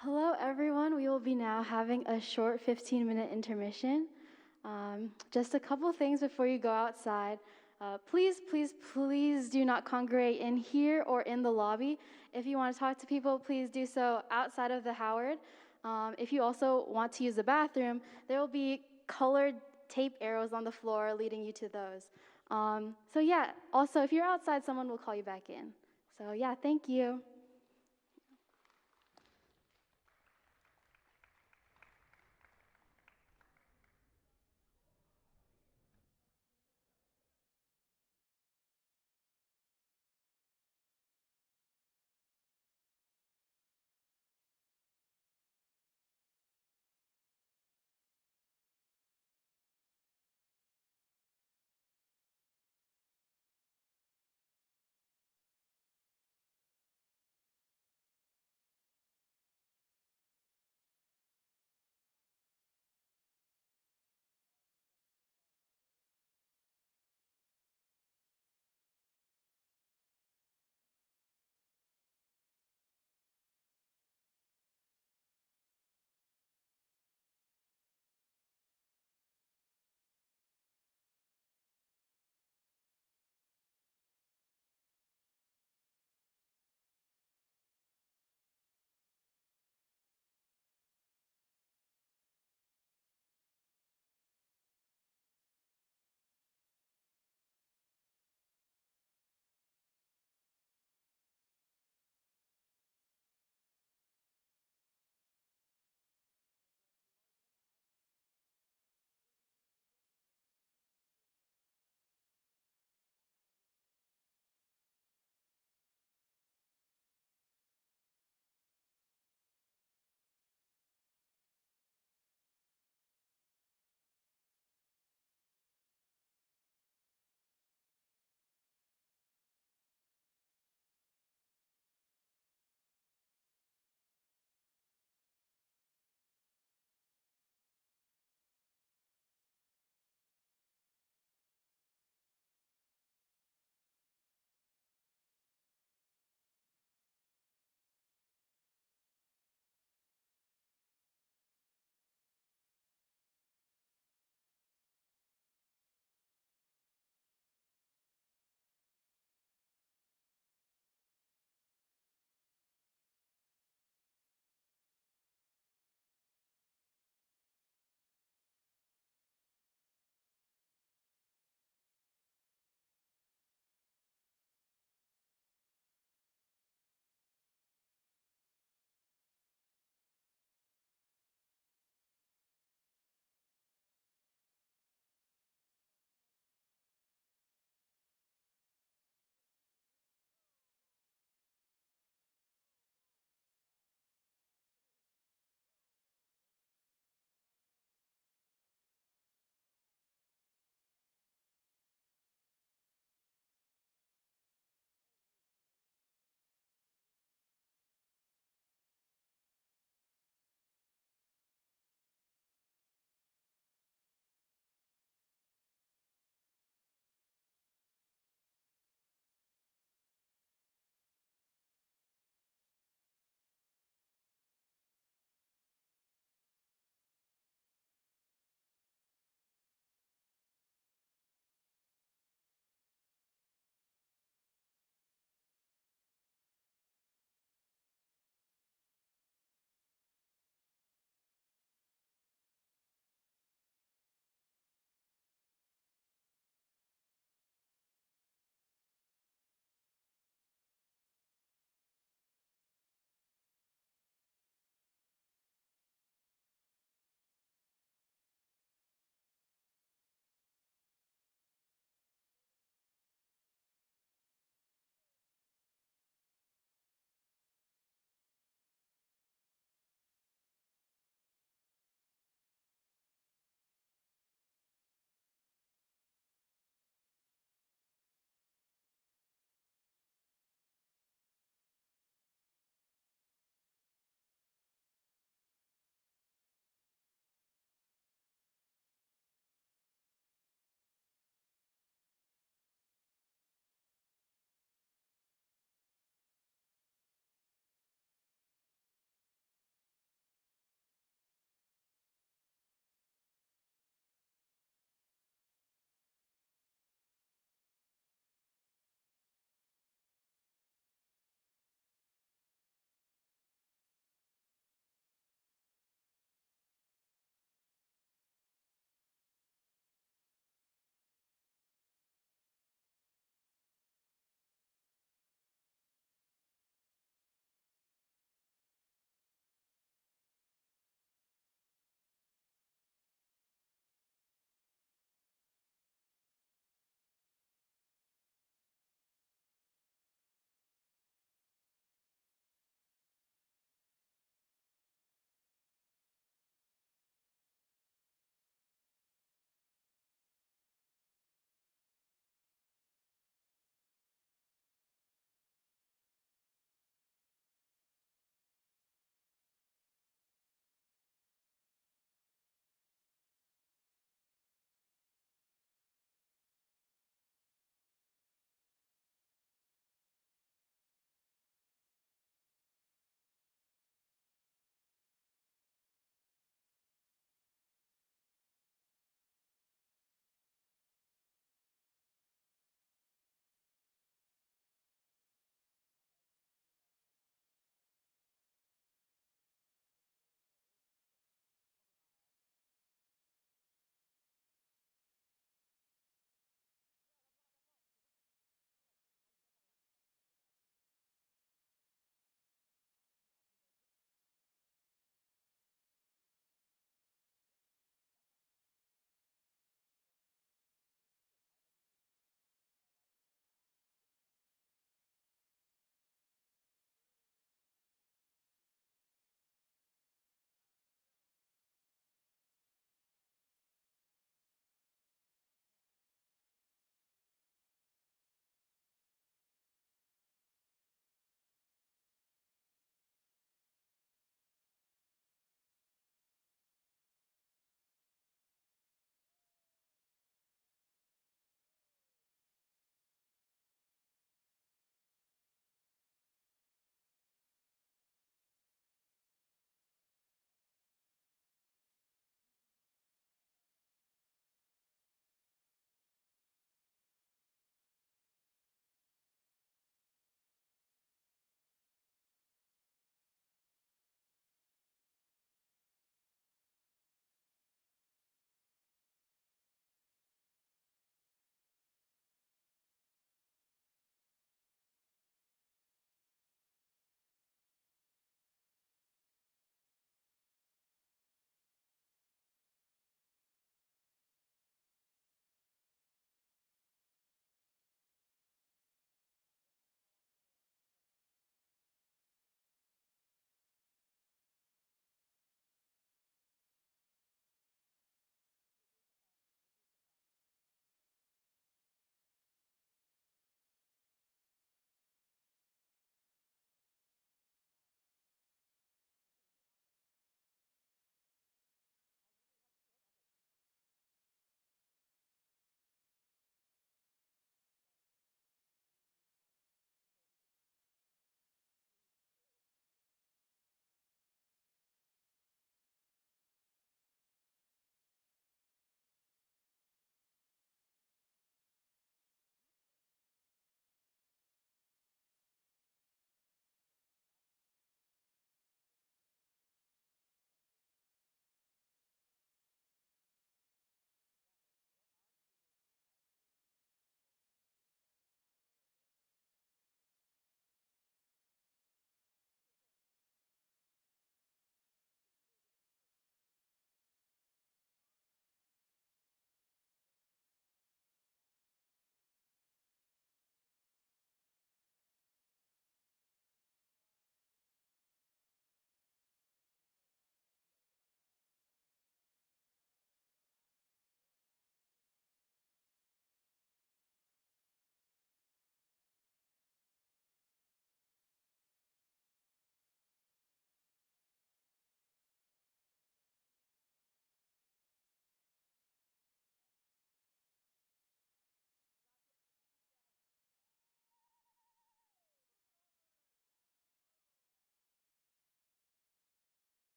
Hello, everyone. We will be now having a short 15-minute intermission. Just a couple things before you go outside. Please do not congregate in here or in the lobby. If you want to talk to people, please do so outside of the Howard. If you also want to use the bathroom, there will be colored tape arrows on the floor leading you to those. Also, if you're outside, someone will call you back in. Thank you.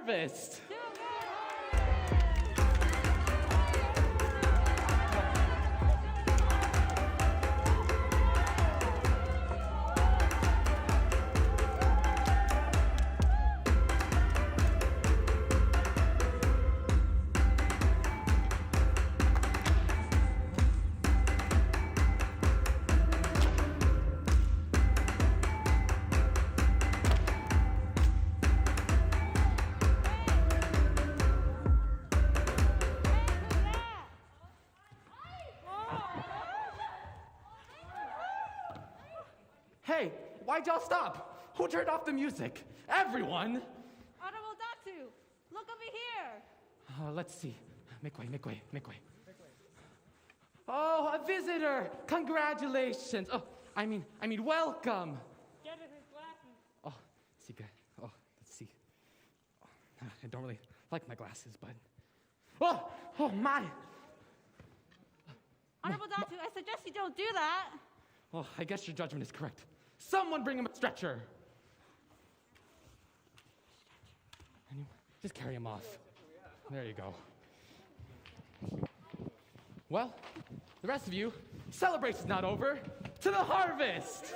harvest. Hey, why'd y'all stop? Who turned off the music? Everyone! Honorable Datu, look over here. Let's see. Make way. Oh, a visitor! Congratulations! Oh, I mean, welcome! Get him his glasses. Oh, see, good. Oh, let's see. Oh, I don't really like my glasses, but... Oh, my! Honorable Datu, I suggest you don't do that. Oh, I guess your judgment is correct. Someone bring him a stretcher! Anyone? Just carry him off. There you go. Well, the rest of you, celebration's not over. To the harvest!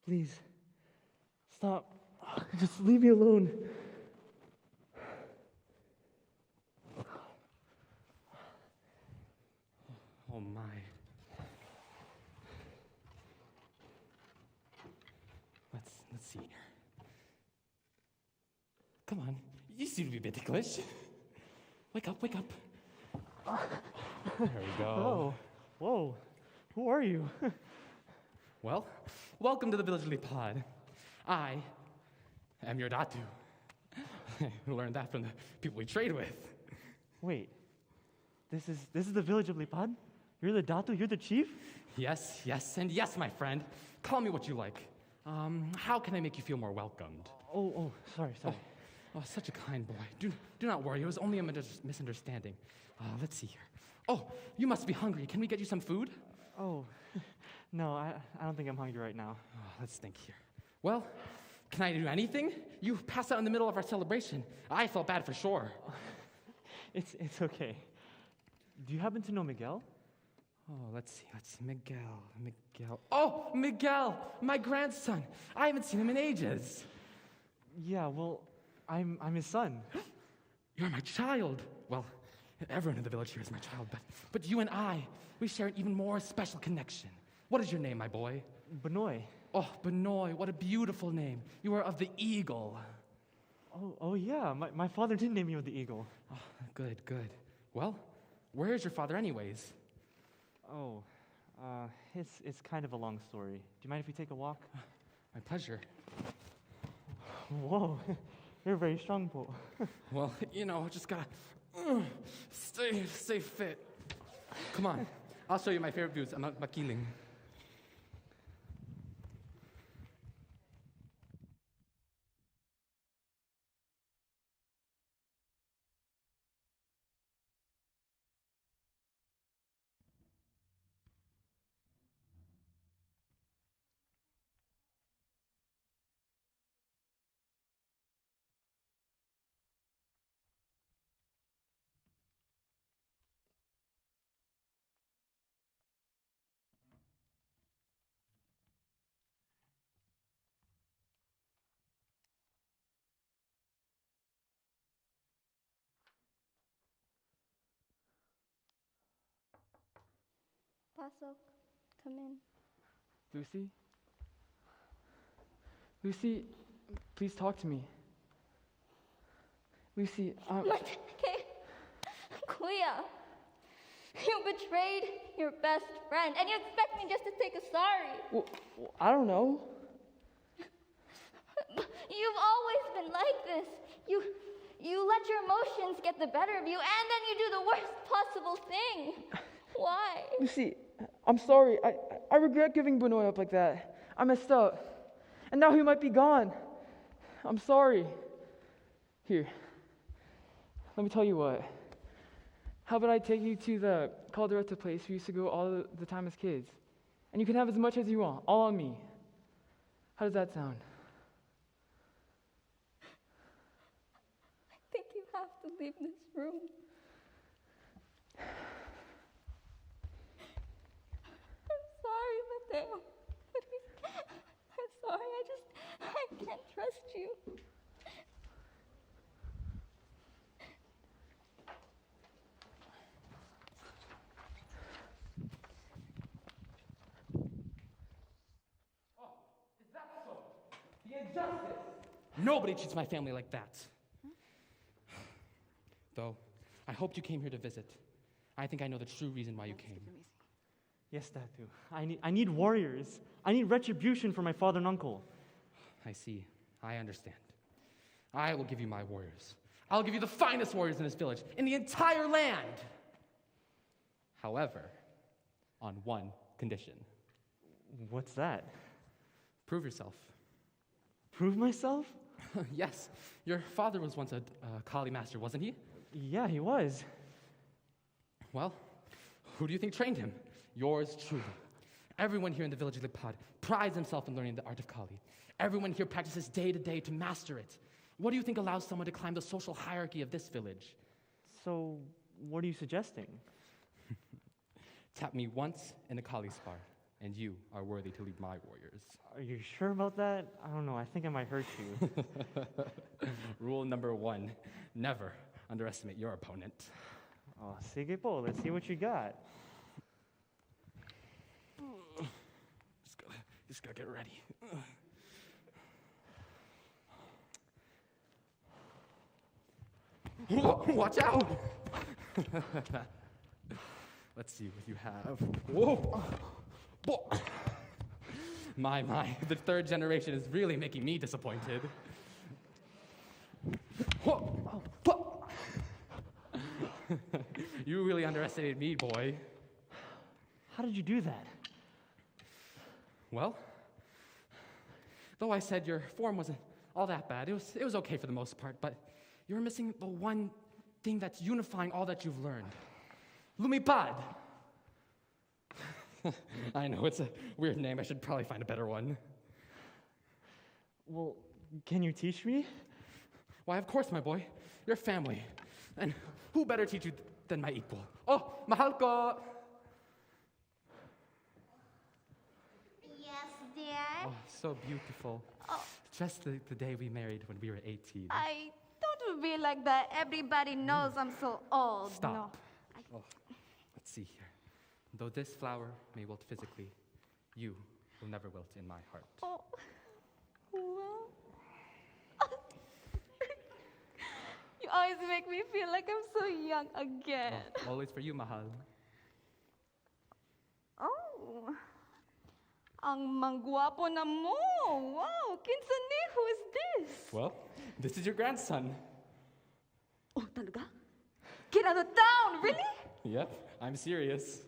Please, stop. Just leave me alone. Oh, my. Let's see here. Come on, you seem to be a bit ticklish. Wake up. There we go. Oh, whoa. Who are you? Well, welcome to the Village Lily Pod. I am your Datu. We learned that from the people we trade with. Wait, this is the village of Lipad? You're the Datu? You're the chief? Yes, and yes, my friend. Call me what you like. How can I make you feel more welcomed? Oh, sorry. Oh, such a kind boy. Do not worry. It was only a misunderstanding. Let's see here. Oh, you must be hungry. Can we get you some food? Oh, no, I don't think I'm hungry right now. Oh, let's think here. Well, can I do anything? You passed out in the middle of our celebration. I felt bad for sure. It's okay. Do you happen to know Miguel? Oh, let's see. Miguel. Oh, Miguel, my grandson. I haven't seen him in ages. Yeah, well, I'm his son. You're my child. Well, everyone in the village here is my child, but you and I, we share an even more special connection. What is your name, my boy? Benoy. Oh, Benoy, what a beautiful name. You are of the eagle. Oh yeah, my father did name you the eagle. Oh, good. Well, where is your father anyways? Oh, it's kind of a long story. Do you mind if we take a walk? My pleasure. Whoa, you're very strong, Bo. Well, just gotta stay fit. Come on, I'll show you my favorite views. I'm not makiling. Pasok, come in. Lucy, please talk to me. Lucy, Okay. Kuya, you betrayed your best friend, and you expect me just to take a sorry. well, I don't know. You've always been like this. You let your emotions get the better of you, and then you do the worst possible thing. Why? Lucy, I'm sorry. I regret giving Benoit up like that. I messed up. And now he might be gone. I'm sorry. Here, let me tell you what. How about I take you to the Calderetta place we used to go all the time as kids? And you can have as much as you want, all on me. How does that sound? I think you have to leave this room. I'm sorry, Mateo. I'm sorry, I can't trust you. Nobody treats my family like that. Though, I hoped you came here to visit. I think I know the true reason why you came. Yes, Datu. I need warriors. I need retribution for my father and uncle. I see. I understand. I will give you my warriors. I'll give you the finest warriors in this village, in the entire land. However, on one condition. What's that? Prove yourself. Prove myself? Yes. Your father was once a Kali master, wasn't he? Yeah, he was. Well, who do you think trained him? Yours truly. Everyone here in the village of Lipad prides himself in learning the art of Kali. Everyone here practices day to day to master it. What do you think allows someone to climb the social hierarchy of this village? So, what are you suggesting? Tap me once in the Kali spar, and you are worthy to lead my warriors. Are you sure about that? I don't know. I think I might hurt you. Rule number 1, never underestimate your opponent. Oh, sige po. Let's see what you got. Just gotta get ready. Watch out! Let's see what you have. Whoa! My, the third generation is really making me disappointed. You really underestimated me, boy. How did you do that? Well, though I said your form wasn't all that bad, it was okay for the most part, but you're missing the one thing that's unifying all that you've learned. Lumipad! I know, it's a weird name. I should probably find a better one. Well, can you teach me? Why, of course, my boy. You're family. And who better teach you than my equal? Oh, mahal ko! Yes, dear. Oh, so beautiful. Oh. Just the day we married when we were 18. I don't be like that. Everybody knows I'm so old. Stop. No. Oh, let's see here. Though this flower may wilt physically, you will never wilt in my heart. Oh, well. You always make me feel like I'm so young again. Oh, always for you, mahal. Oh. Ang mangguwapo na mo. Wow, kinsani, who is this? Well, this is your grandson. Oh, talaga? Get out of town, really? Yep, I'm serious.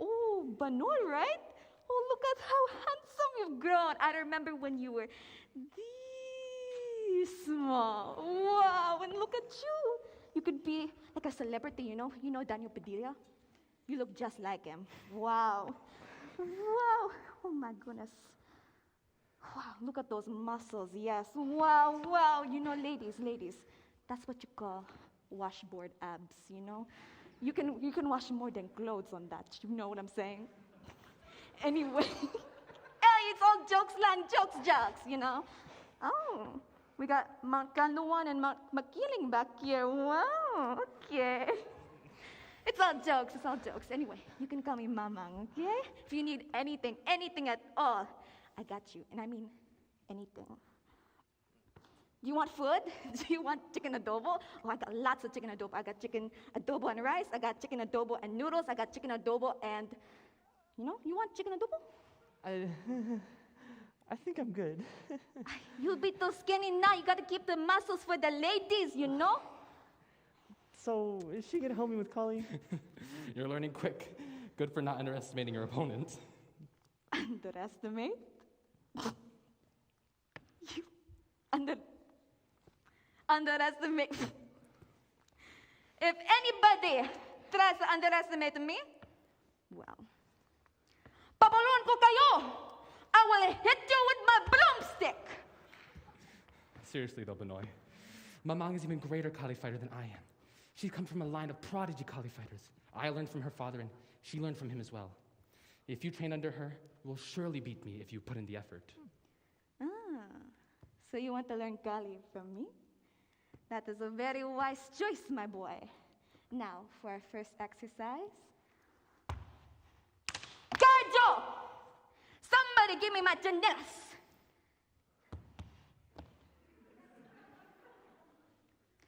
Oh, Banoy, right? Oh, look at how handsome you've grown. I remember when you were this small. Wow, and look at you. You could be like a celebrity, you know? You know Daniel Padilla? You look just like him. Wow. Wow. Oh, my goodness. Wow, look at those muscles. Yes. Wow, wow. You know, ladies, that's what you call washboard abs, you know? You can wash more than clothes on that. You know what I'm saying? Anyway, hey, it's all jokes land, jokes, you know? Oh, we got Mount Kanluan and Mount Makiling back here. Wow, okay. It's all jokes. Anyway, you can call me Mamang, okay? If you need anything at all, I got you. And I mean anything. Do you want food? Do you want chicken adobo? Oh, I got lots of chicken adobo. I got chicken adobo and rice. I got chicken adobo and noodles. I got chicken adobo and, you want chicken adobo? I think I'm good. You'll be too skinny now. You gotta keep the muscles for the ladies, you know? So, is she gonna help me with Kali? You're learning quick. Good for not underestimating your opponent. Underestimate? You underestimate. If anybody tries to underestimate me, well, papulun ko kayo! I will hit you with my broomstick! Seriously though, Benoy. Mamang is even greater Kali fighter than I am. She comes from a line of prodigy Kali fighters. I learned from her father, and she learned from him as well. If you train under her, you will surely beat me if you put in the effort. So you want to learn Kali from me? That is a very wise choice, my boy. Now, for our first exercise. Cardio! Somebody give me my chanelas!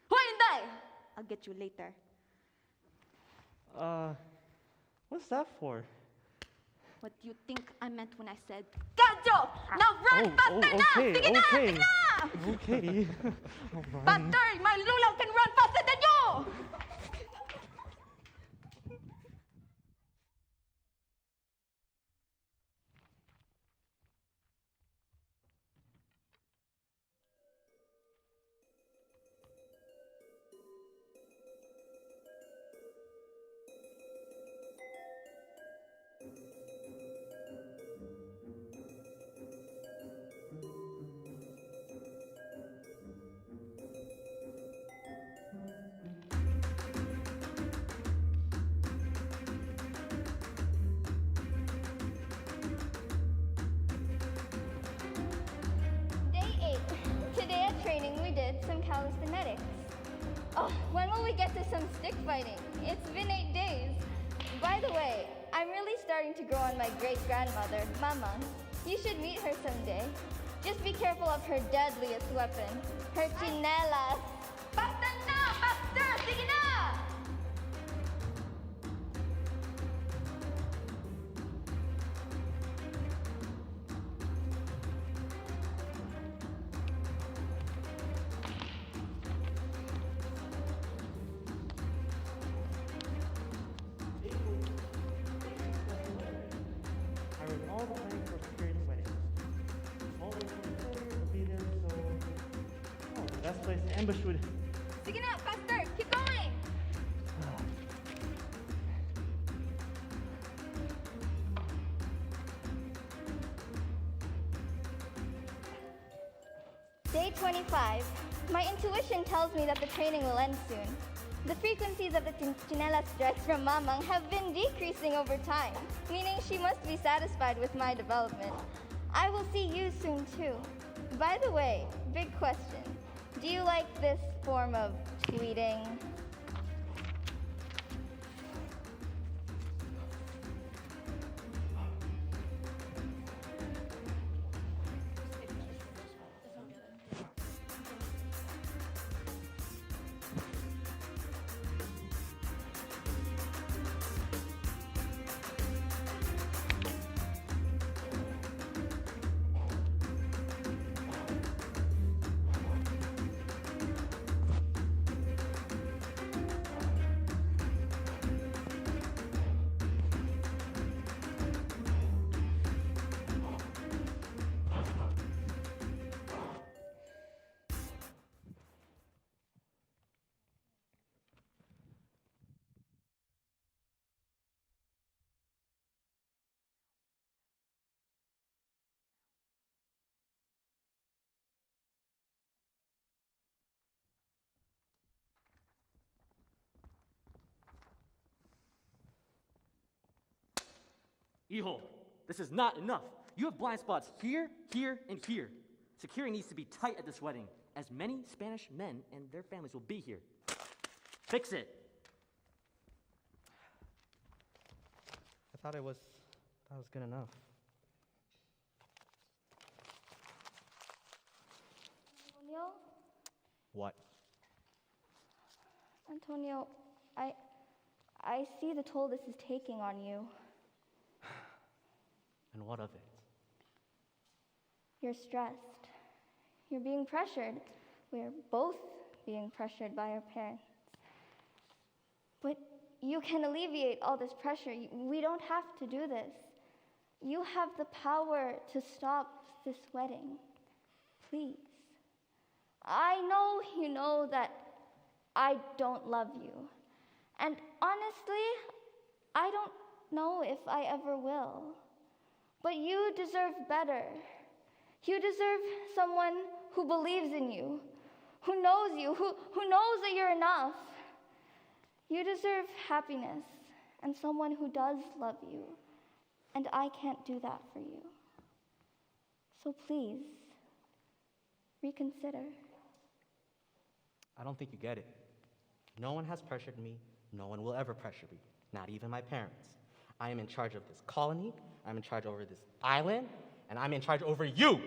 Who hindi? I'll get you later. What's that for? What do you think I meant when I said, Cardio! Now run faster na! Okay, Sige na! okay. Sige na! Okay. I'll run. Faster! My lulaw can run faster than you! Day 8. Today at training we did some calisthenics. Oh, when will we get to some stick fighting? It's been 8 days. By the way, I'm really starting to grow on my great-grandmother, Mamang. You should meet her someday. Just be careful of her deadliest weapon, her chinelas. Basta na! Basta! Sige na! I read all the planning for securing the wedding. All the employees will be there, so... Oh, the best place to ambush would... Sige na! Faster! Keep going! Day 25. My intuition tells me that the training will end soon. The frequencies of the chinela strikes from Mamang have been decreasing over time, meaning she must be satisfied with my development. I will see you soon too. By the way, big question. Do you like this form of tweeting? Hijo, this is not enough. You have blind spots here, here, and here. Security needs to be tight at this wedding, as many Spanish men and their families will be here. Fix it. I thought it was good enough. Antonio? What? Antonio, I see the toll this is taking on you. And what of it? You're stressed. You're being pressured. We're both being pressured by our parents. But you can alleviate all this pressure. We don't have to do this. You have the power to stop this wedding. Please. I know you know that I don't love you. And honestly, I don't know if I ever will. But you deserve better. You deserve someone who believes in you, who knows you, who knows that you're enough. You deserve happiness and someone who does love you. And I can't do that for you. So please, reconsider. I don't think you get it. No one has pressured me. No one will ever pressure me, not even my parents. I am in charge of this colony. I'm in charge over this island. And I'm in charge over you.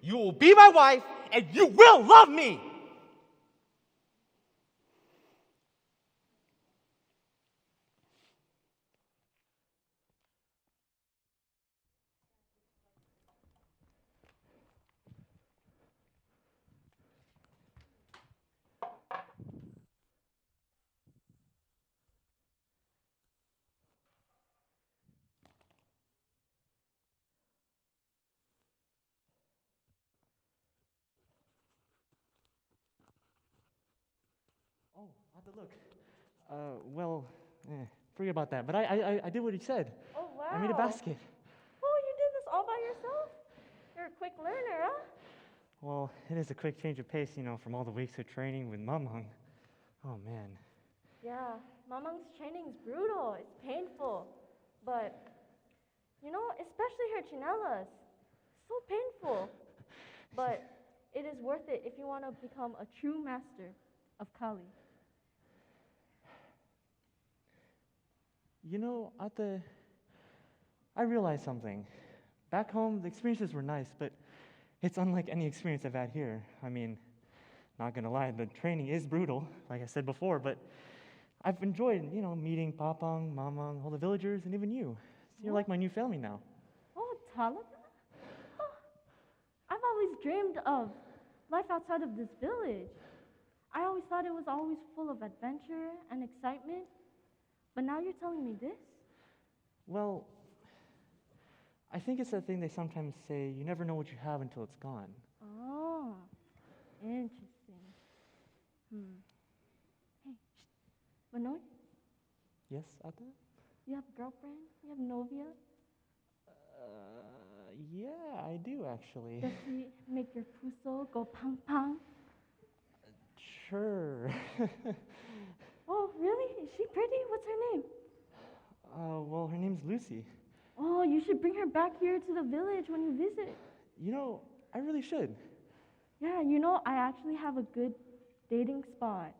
You will be my wife, and you will love me. Oh, I have to look. Forget about that. But I did what he said. Oh, wow. I made a basket. Oh, you did this all by yourself? You're a quick learner, huh? Well, it is a quick change of pace, from all the weeks of training with Mamang. Oh, man. Yeah, Mamang's training is brutal. It's painful. But, especially her chinelas. So painful. But it is worth it if you want to become a true master of Kali. Ate, I realized something. Back home, the experiences were nice, but it's unlike any experience I've had here. I mean, not gonna lie, the training is brutal, like I said before, but I've enjoyed, meeting Papang, Mamang, all the villagers, and even you. You're like my new family now. Oh, talaga? Oh, I've always dreamed of life outside of this village. I always thought it was always full of adventure and excitement. But now you're telling me this? Well, I think it's that thing they sometimes say, you never know what you have until it's gone. Oh, interesting. Hey, Manoy, Yes, Ate? you have a girlfriend? You have novia? Yeah, I do actually. Does she make your puso go pang pang? Sure. Oh, really? Is she pretty? What's her name? Well, her name's Lucy. Oh, you should bring her back here to the village when you visit. I really should. Yeah, I actually have a good dating spot.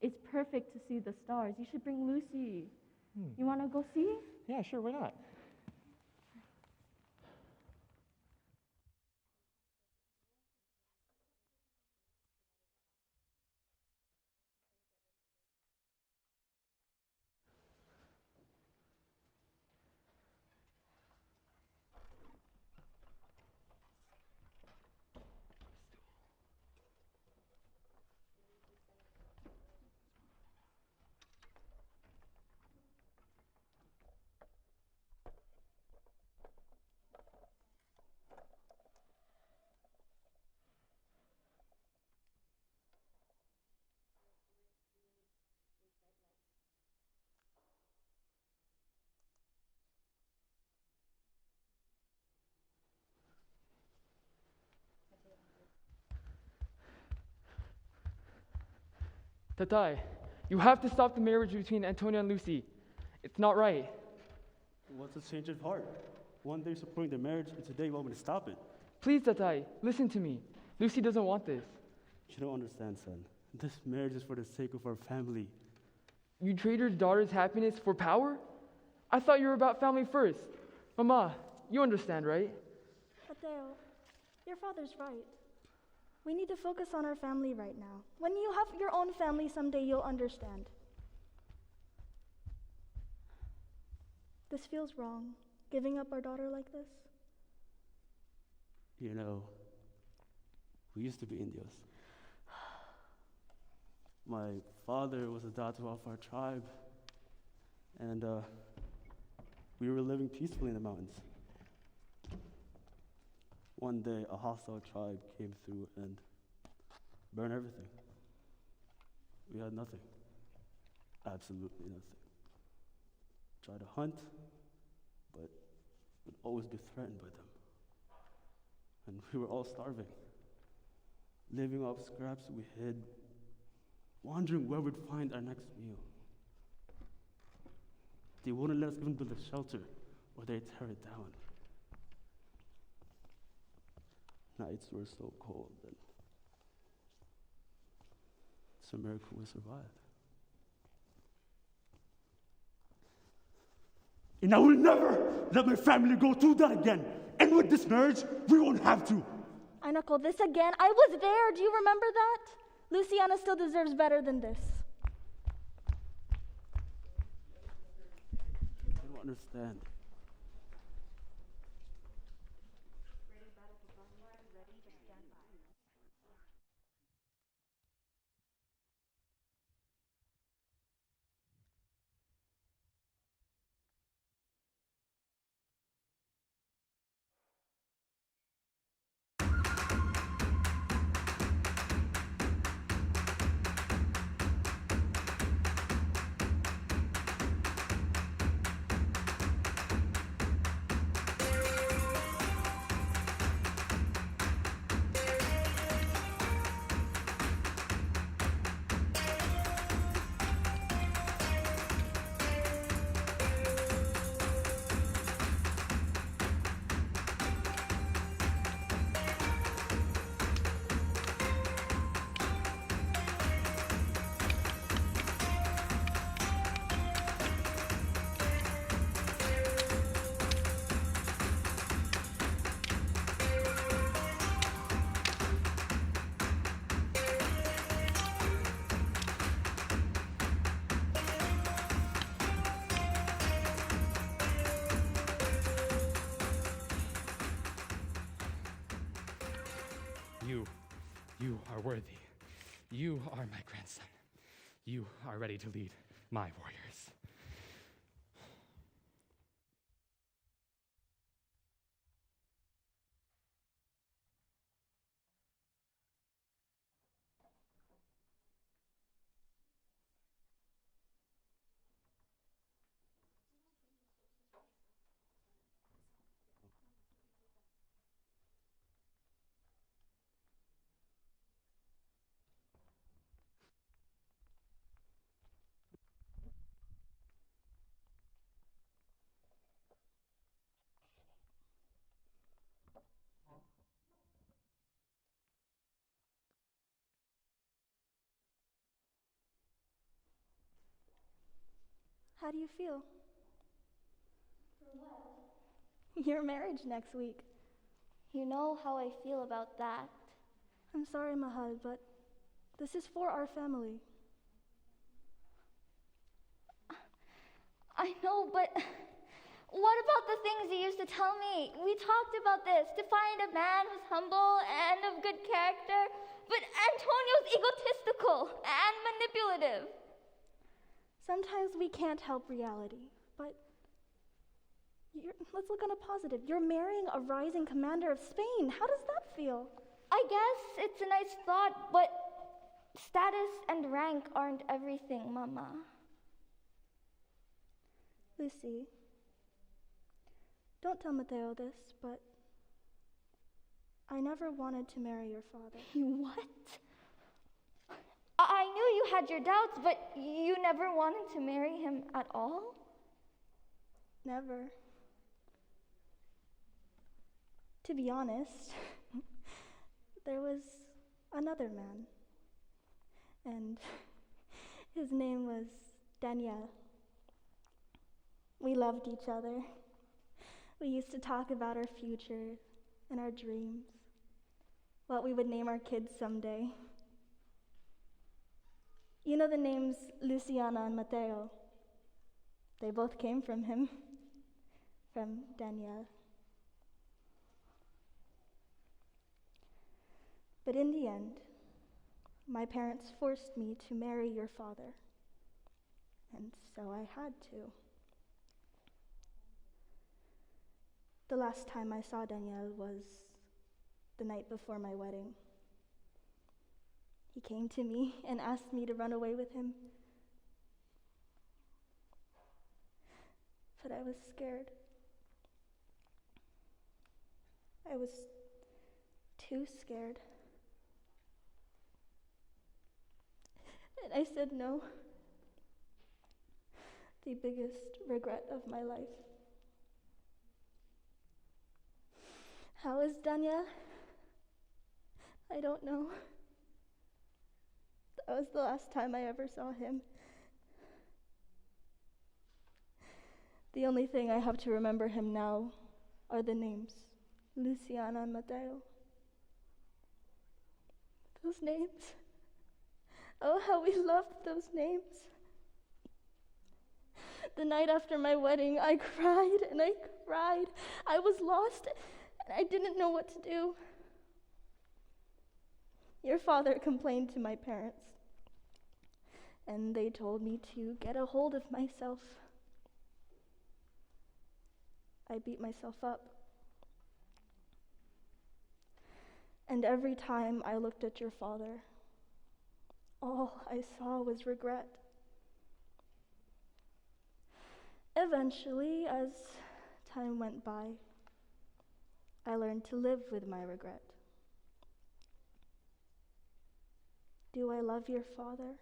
It's perfect to see the stars. You should bring Lucy. You want to go see? Yeah, sure, why not? Tatai, you have to stop the marriage between Antonia and Lucy. It's not right. What's a change of heart? One day supporting the marriage, and today you want me to stop it. Please, Tatai, listen to me. Lucy doesn't want this. You don't understand, son. This marriage is for the sake of our family. You trade your daughter's happiness for power? I thought you were about family first. Mama, you understand, right? Mateo, your father's right. We need to focus on our family right now. When you have your own family someday, you'll understand. This feels wrong, giving up our daughter like this. You know, we used to be Indios. My father was a Datu of our tribe, and we were living peacefully in the mountains. One day, a hostile tribe came through and burned everything. We had nothing. Absolutely nothing. Tried to hunt, but would always be threatened by them. And we were all starving. Living off scraps we hid, wondering where we'd find our next meal. They wouldn't let us even build a shelter, or they'd tear it down. Nights were so cold that it's a miracle we survived. And I will never let my family go through that again. And with this marriage, we won't have to. Inako, this again? I was there. Do you remember that? Luciana still deserves better than this. I don't understand. You are worthy. You are my grandson. You are ready to lead my warriors. How do you feel? For what? Your marriage next week. You know how I feel about that. I'm sorry, Mahal, but this is for our family. I know, but what about the things you used to tell me? We talked about this, to find a man who's humble and of good character, but Antonio's egotistical and manipulative. Sometimes we can't help reality, but let's look on a positive. You're marrying a rising commander of Spain. How does that feel? I guess it's a nice thought, but status and rank aren't everything, Mama. Lucy, don't tell Mateo this, but I never wanted to marry your father. What? I knew you had your doubts, but you never wanted to marry him at all? Never. To be honest, there was another man, and his name was Daniel. We loved each other. We used to talk about our future and our dreams, what we would name our kids someday. You know the names Luciana and Mateo? They both came from him, from Daniel. But in the end, my parents forced me to marry your father, and so I had to. The last time I saw Daniel was the night before my wedding. He came to me and asked me to run away with him. But I was scared. I was too scared. And I said no. The biggest regret of my life. How is Daniel? I don't know. That was the last time I ever saw him. The only thing I have to remember him now are the names, Luciana and Mateo. Those names. Oh, how we loved those names. The night after my wedding, I cried and I cried. I was lost and I didn't know what to do. Your father complained to my parents, and they told me to get a hold of myself. I beat myself up. And every time I looked at your father, all I saw was regret. Eventually, as time went by, I learned to live with my regret. Do I love your father?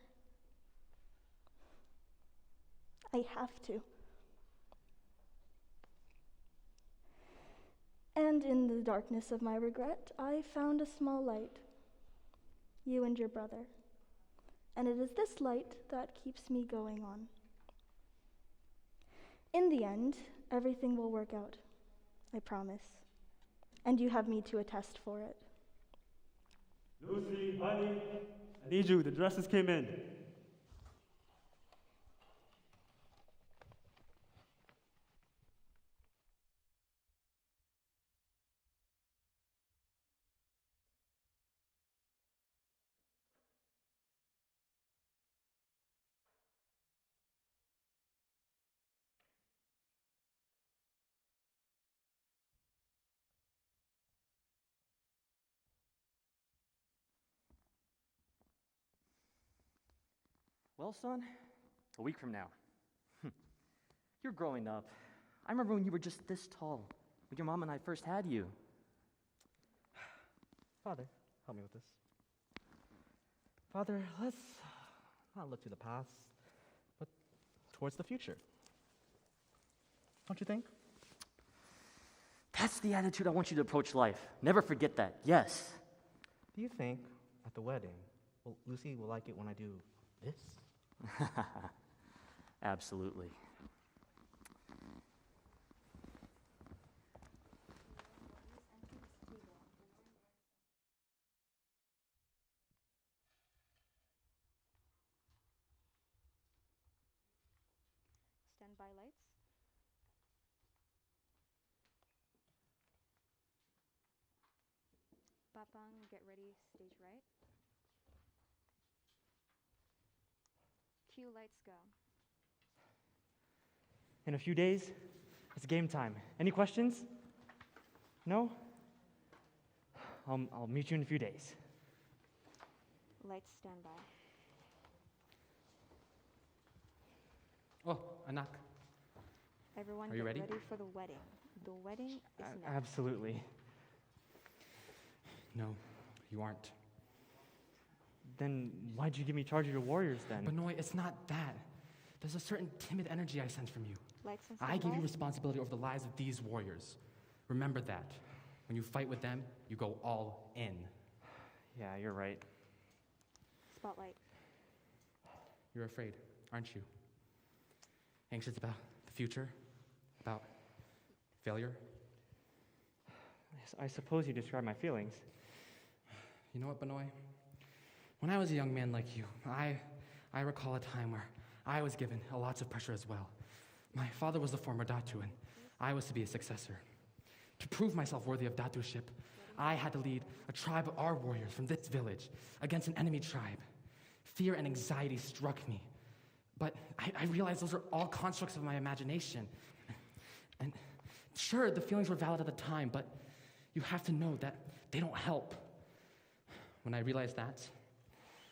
I have to. And in the darkness of my regret, I found a small light, you and your brother. And it is this light that keeps me going on. In the end, everything will work out, I promise. And you have me to attest for it. Lucy, honey, I need you. The dresses came in. Well, son, a week from now, you're growing up. I remember when you were just this tall, when your mom and I first had you. Father, help me with this. Father, let's not look to the past, but towards the future. Don't you think? That's the attitude I want you to approach life. Never forget that, yes. Do you think at the wedding, Lucy will like it when I do this? Absolutely. Standby lights. Papang, get ready, stage right. Cue lights go. In a few days, it's game time. Any questions? No? I'll meet you in a few days. Lights stand by. Oh, Anak. Everyone Are you get ready? ready for the wedding. The wedding is next. Absolutely. No, you aren't. Then why'd you give me charge of your warriors then? Benoy, it's not that. There's a certain timid energy I sense from you. Lights and I give you standby. responsibility over the lives of these warriors. Remember that. When you fight with them, you go all in. Yeah, you're right. Spotlight. You're afraid, aren't you? Anxious about the future? About failure? I suppose you describe my feelings. You know what, Benoy? When I was a young man like you, I recall a time where I was given lots of pressure as well. My father was the former Datu, and I was to be a successor. To prove myself worthy of Datuship, I had to lead a tribe of our warriors from this village against an enemy tribe. Fear and anxiety struck me. But I realized those are all constructs of my imagination. And sure, the feelings were valid at the time, but you have to know that they don't help. When I realized that,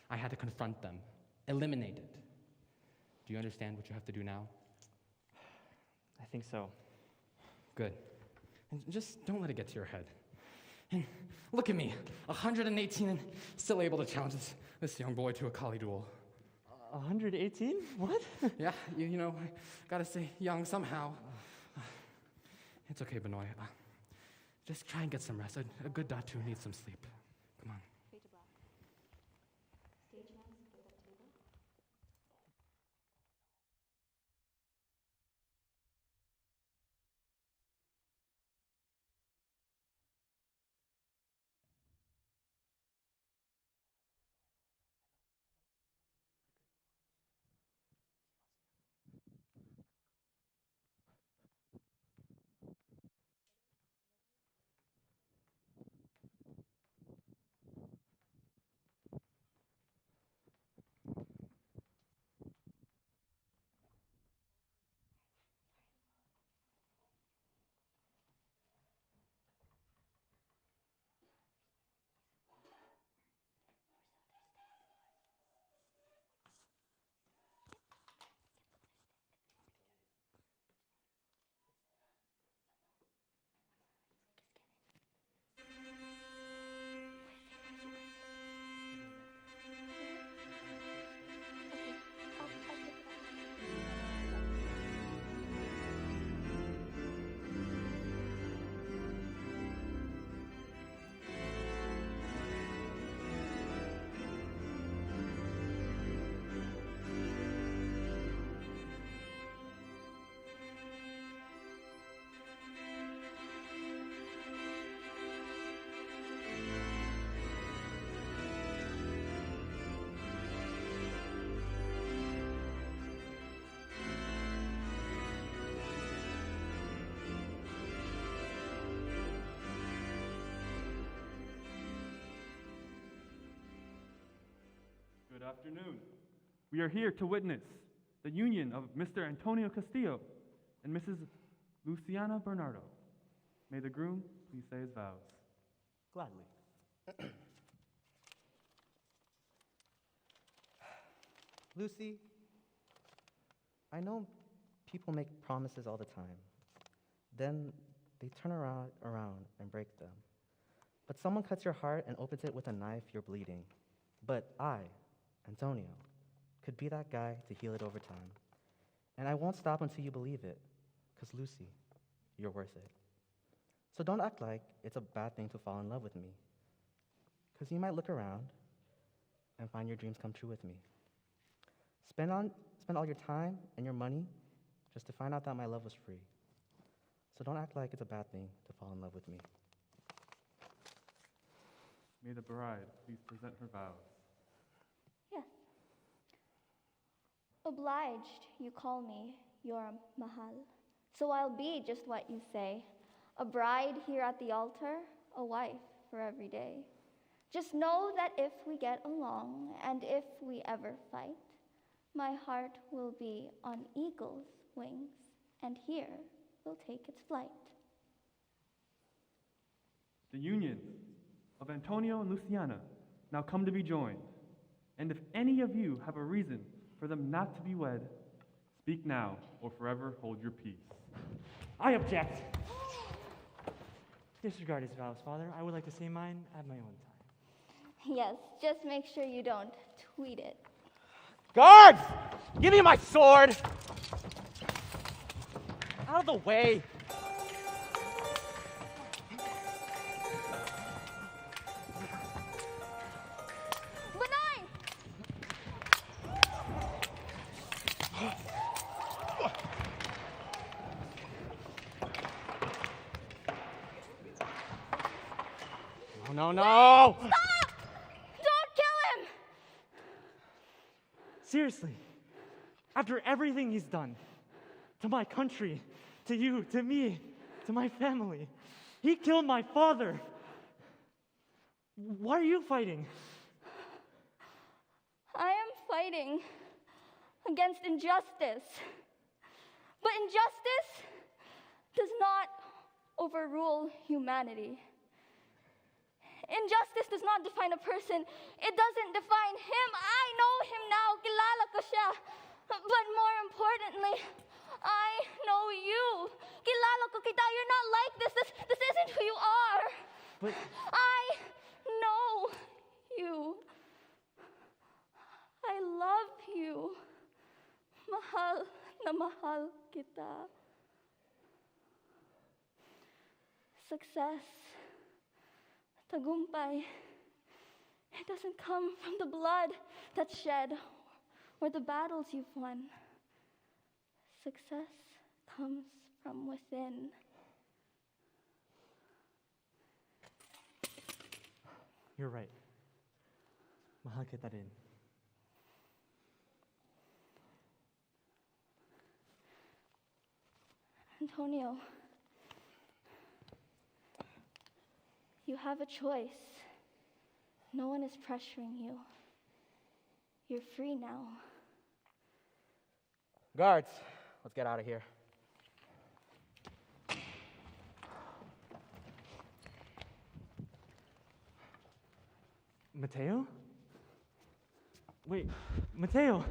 I had to confront them, eliminate it. Do you understand what you have to do now? I think so. Good. And just don't let it get to your head. And look at me, 118 and still able to challenge this young boy to a Kali duel. 118? What? Yeah, you know, I gotta stay young somehow. It's okay, Benoy. Just try and get some rest. A good Datu needs some sleep. Come on. Fade to black. Stage hands, get that table. Good afternoon. We are here to witness the union of Mr. Antonio Castillo and Mrs. Luciana Bernardo. May the groom please say his vows. Gladly. Lucy, I know people make promises all the time. Then they turn around and break them. But someone cuts your heart and opens it with a knife, you're bleeding. But I, Antonio, could be that guy to heal it over time. And I won't stop until you believe it, because Lucy, you're worth it. So don't act like it's a bad thing to fall in love with me, because you might look around and find your dreams come true with me. Spend all your time and your money just to find out that my love was free. So don't act like it's a bad thing to fall in love with me. May the bride please present her vows. Yes. Obliged, you call me your mahal. So I'll be just what you say. A bride here at the altar, a wife for every day. Just know that if we get along and if we ever fight, my heart will be on eagle's wings, and here will take its flight. The union of Antonio and Luciana now come to be joined. And if any of you have a reason for them not to be wed, speak now or forever hold your peace. I object. Disregard his vows, Father. I would like to say mine at my own time. Yes, just make sure you don't tweet it. Guards! Give me my sword! Out of the way! Benign! No, no! Stop! Don't kill him! Seriously, after everything he's done, to my country, to you, to me, to my family, he killed my father. Why are you fighting? I am fighting against injustice. But injustice does not overrule humanity. Injustice does not define a person. It doesn't define him. I know him now. Kilala ko siya. But more importantly, I know you. Kilala ko kita. You're not like this. This isn't who you are. But I know you. I love you. Mahal na mahal kita. Success, tagumpay, it doesn't come from the blood that's shed or the battles you've won. Success comes from within. you're right. Mahal kita din. Antonio, you have a choice. No one is pressuring you. You're free now. Guards, let's get out of here. Mateo? Wait, Mateo!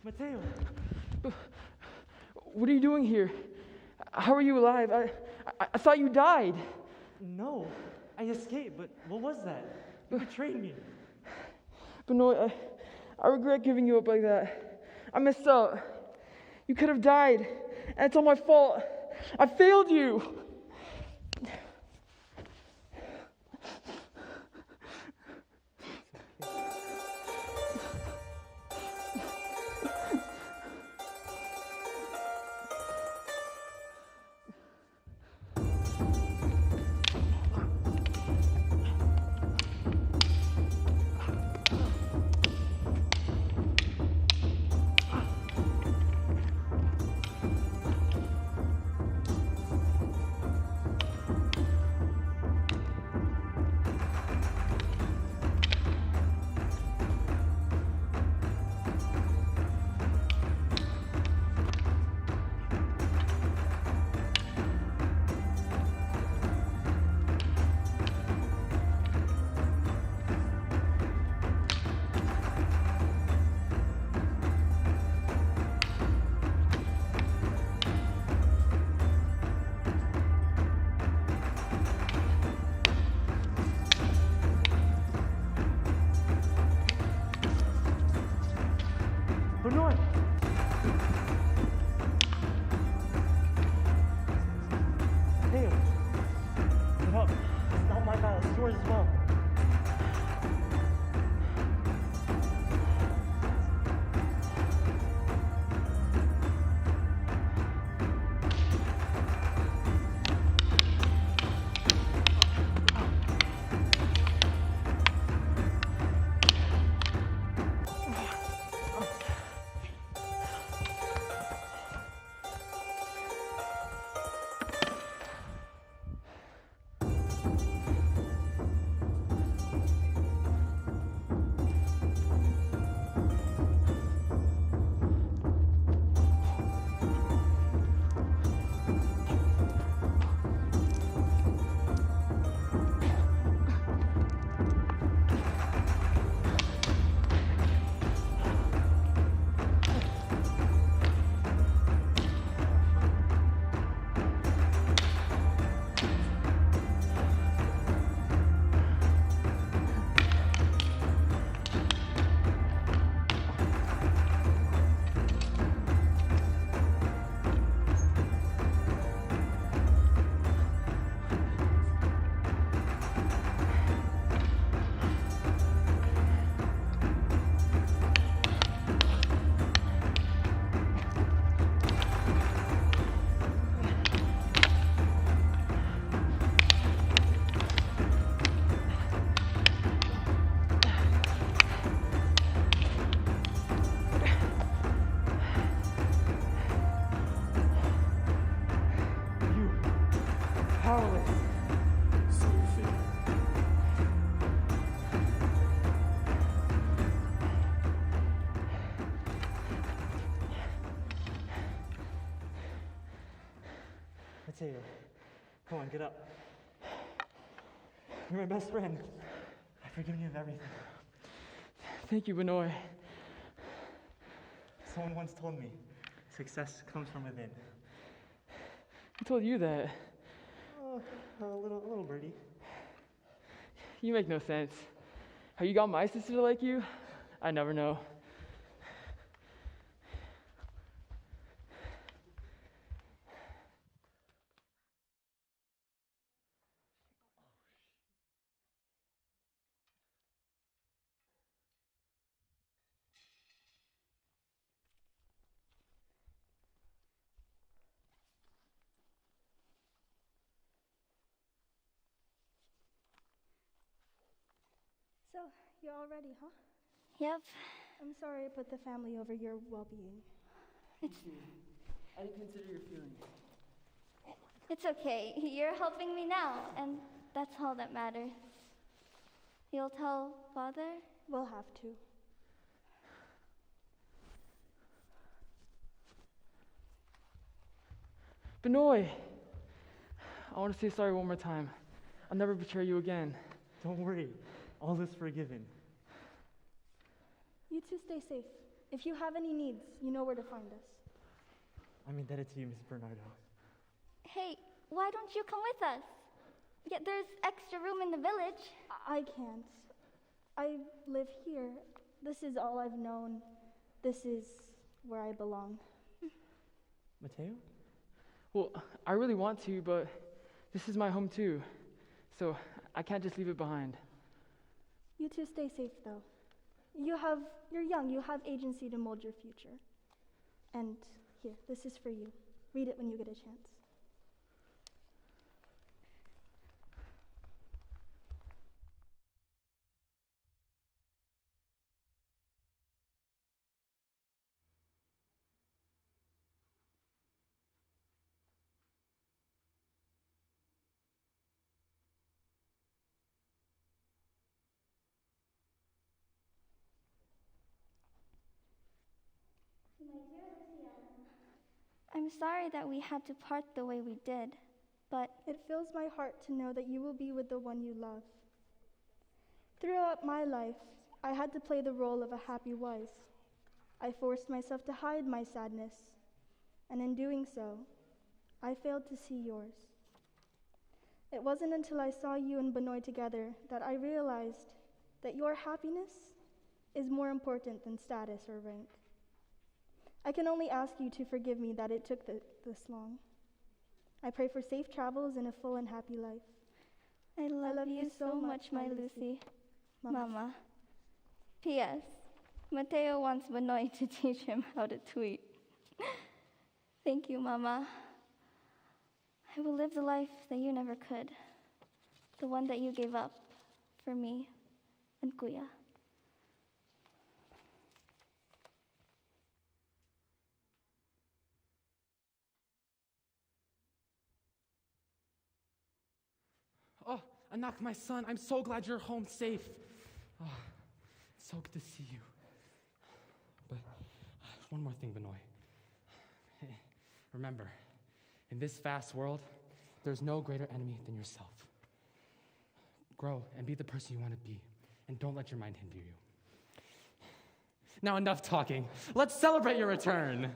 Mateo! What are you doing here? How are you alive? I thought you died. No, I escaped, but what was that? You betrayed me. But no, I regret giving you up like that. I messed up. You could have died, and it's all my fault. I failed you. Benoit! Mateo! Get up. It's not my battle, it's yours as well. powerless. So you think. Mateo, come on, get up. You're my best friend. I've forgiven you of everything. Thank you, Benoy. Someone once told me, success comes from within. Who told you that? Oh, a little birdie. You make no sense. How you got my sister to like you? I never know. So, you're all ready, huh? Yep. I'm sorry I put the family over your well-being. I didn't consider your feelings. It's okay. You're helping me now, and that's all that matters. You'll tell Father? We'll have to. Benoy! I want to say sorry one more time. I'll never betray you again. Don't worry, all is forgiven. You two stay safe. If you have any needs, you know where to find us. I'm indebted to you, Miss Bernardo. Hey, why don't you come with us? Yeah, there's extra room in the village. I can't. I live here. This is all I've known. This is where I belong. Mateo? Well, I really want to, but this is my home too. So I can't just leave it behind. You two stay safe, though. You're young, you have agency to mold your future. And here, this is for you. Read it when you get a chance. I'm sorry that we had to part the way we did, but it fills my heart to know that you will be with the one you love. Throughout my life, I had to play the role of a happy wife. I forced myself to hide my sadness, and in doing so, I failed to see yours. It wasn't until I saw you and Benoy together that I realized that your happiness is more important than status or rank. I can only ask you to forgive me that it took this long. I pray for safe travels and a full and happy life. I love you so much, my Lucy. Mama. P.S. Mateo wants Benoy to teach him how to tweet. Thank you, Mama. I will live the life that you never could, the one that you gave up for me and Kuya. Oh, Anak, my son, I'm so glad you're home safe. Oh, it's so good to see you. But one more thing, Benoy. Remember, in this fast world, there's no greater enemy than yourself. Grow and be the person you want to be, and don't let your mind hinder you. Now enough talking. Let's celebrate your return.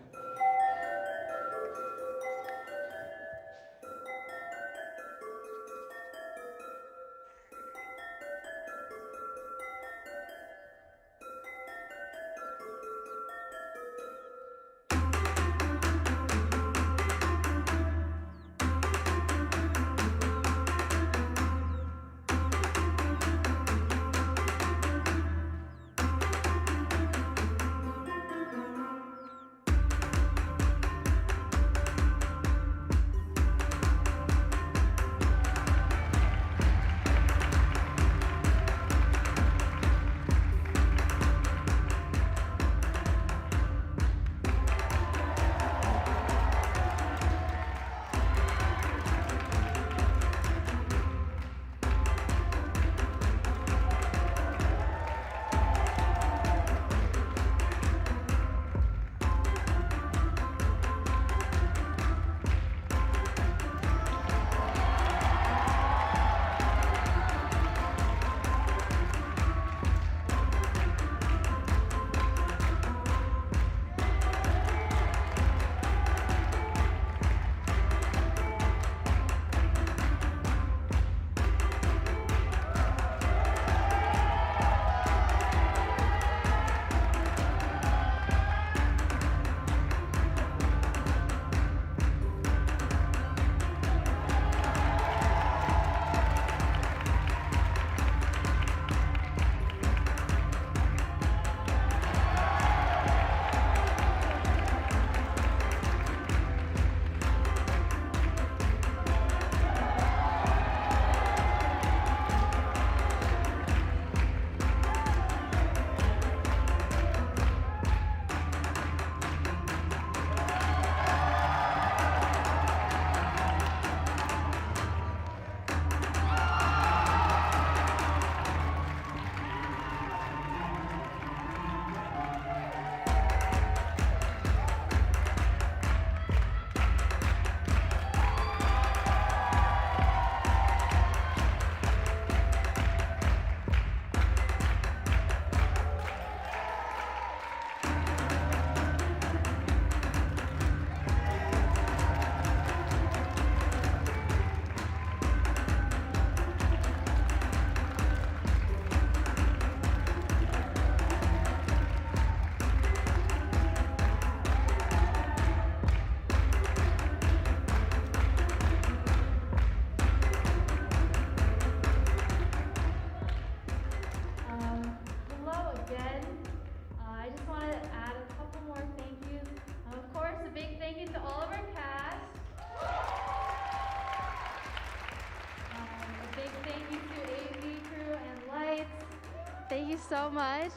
Thank you so much.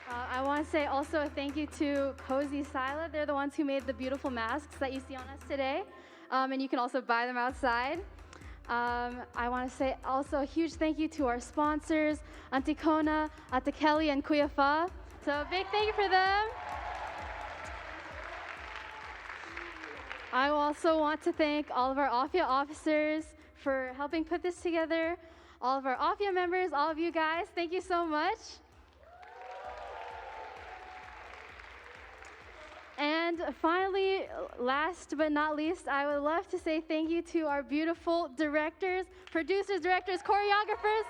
I want to say also a thank you to Cozy Sila. They're the ones who made the beautiful masks that you see on us today. And you can also buy them outside. I want to say also a huge thank you to our sponsors, Auntie Kona, Ate Kelly, and Kuya Fa. So a big thank you for them. I also want to thank all of our AFIA officers for helping put this together. All of our AFIA members, all of you guys, thank you so much. And finally, last but not least, I would love to say thank you to our beautiful directors, producers, directors, choreographers,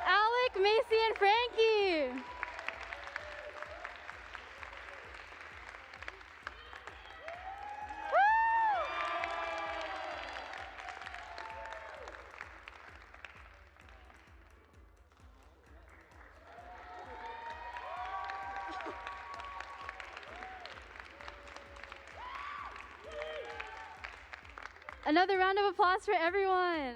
Alec, Macy, and Frankie. Another round of applause for everyone.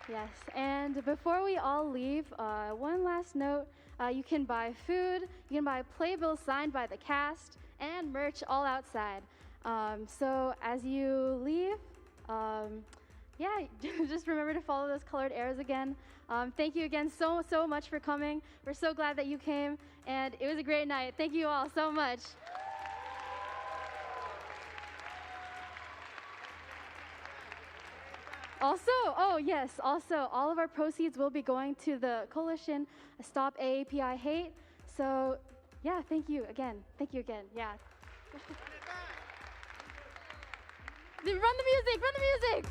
Yes, and before we all leave, one last note. You can buy food, you can buy playbills signed by the cast, and merch all outside. So as you leave, just remember to follow those colored arrows again. Thank you again so much for coming. We're so glad that you came, and it was a great night. Thank you all so much. Also, all of our proceeds will be going to the coalition Stop AAPI Hate. So, yeah, thank you again. Yeah. Run the music.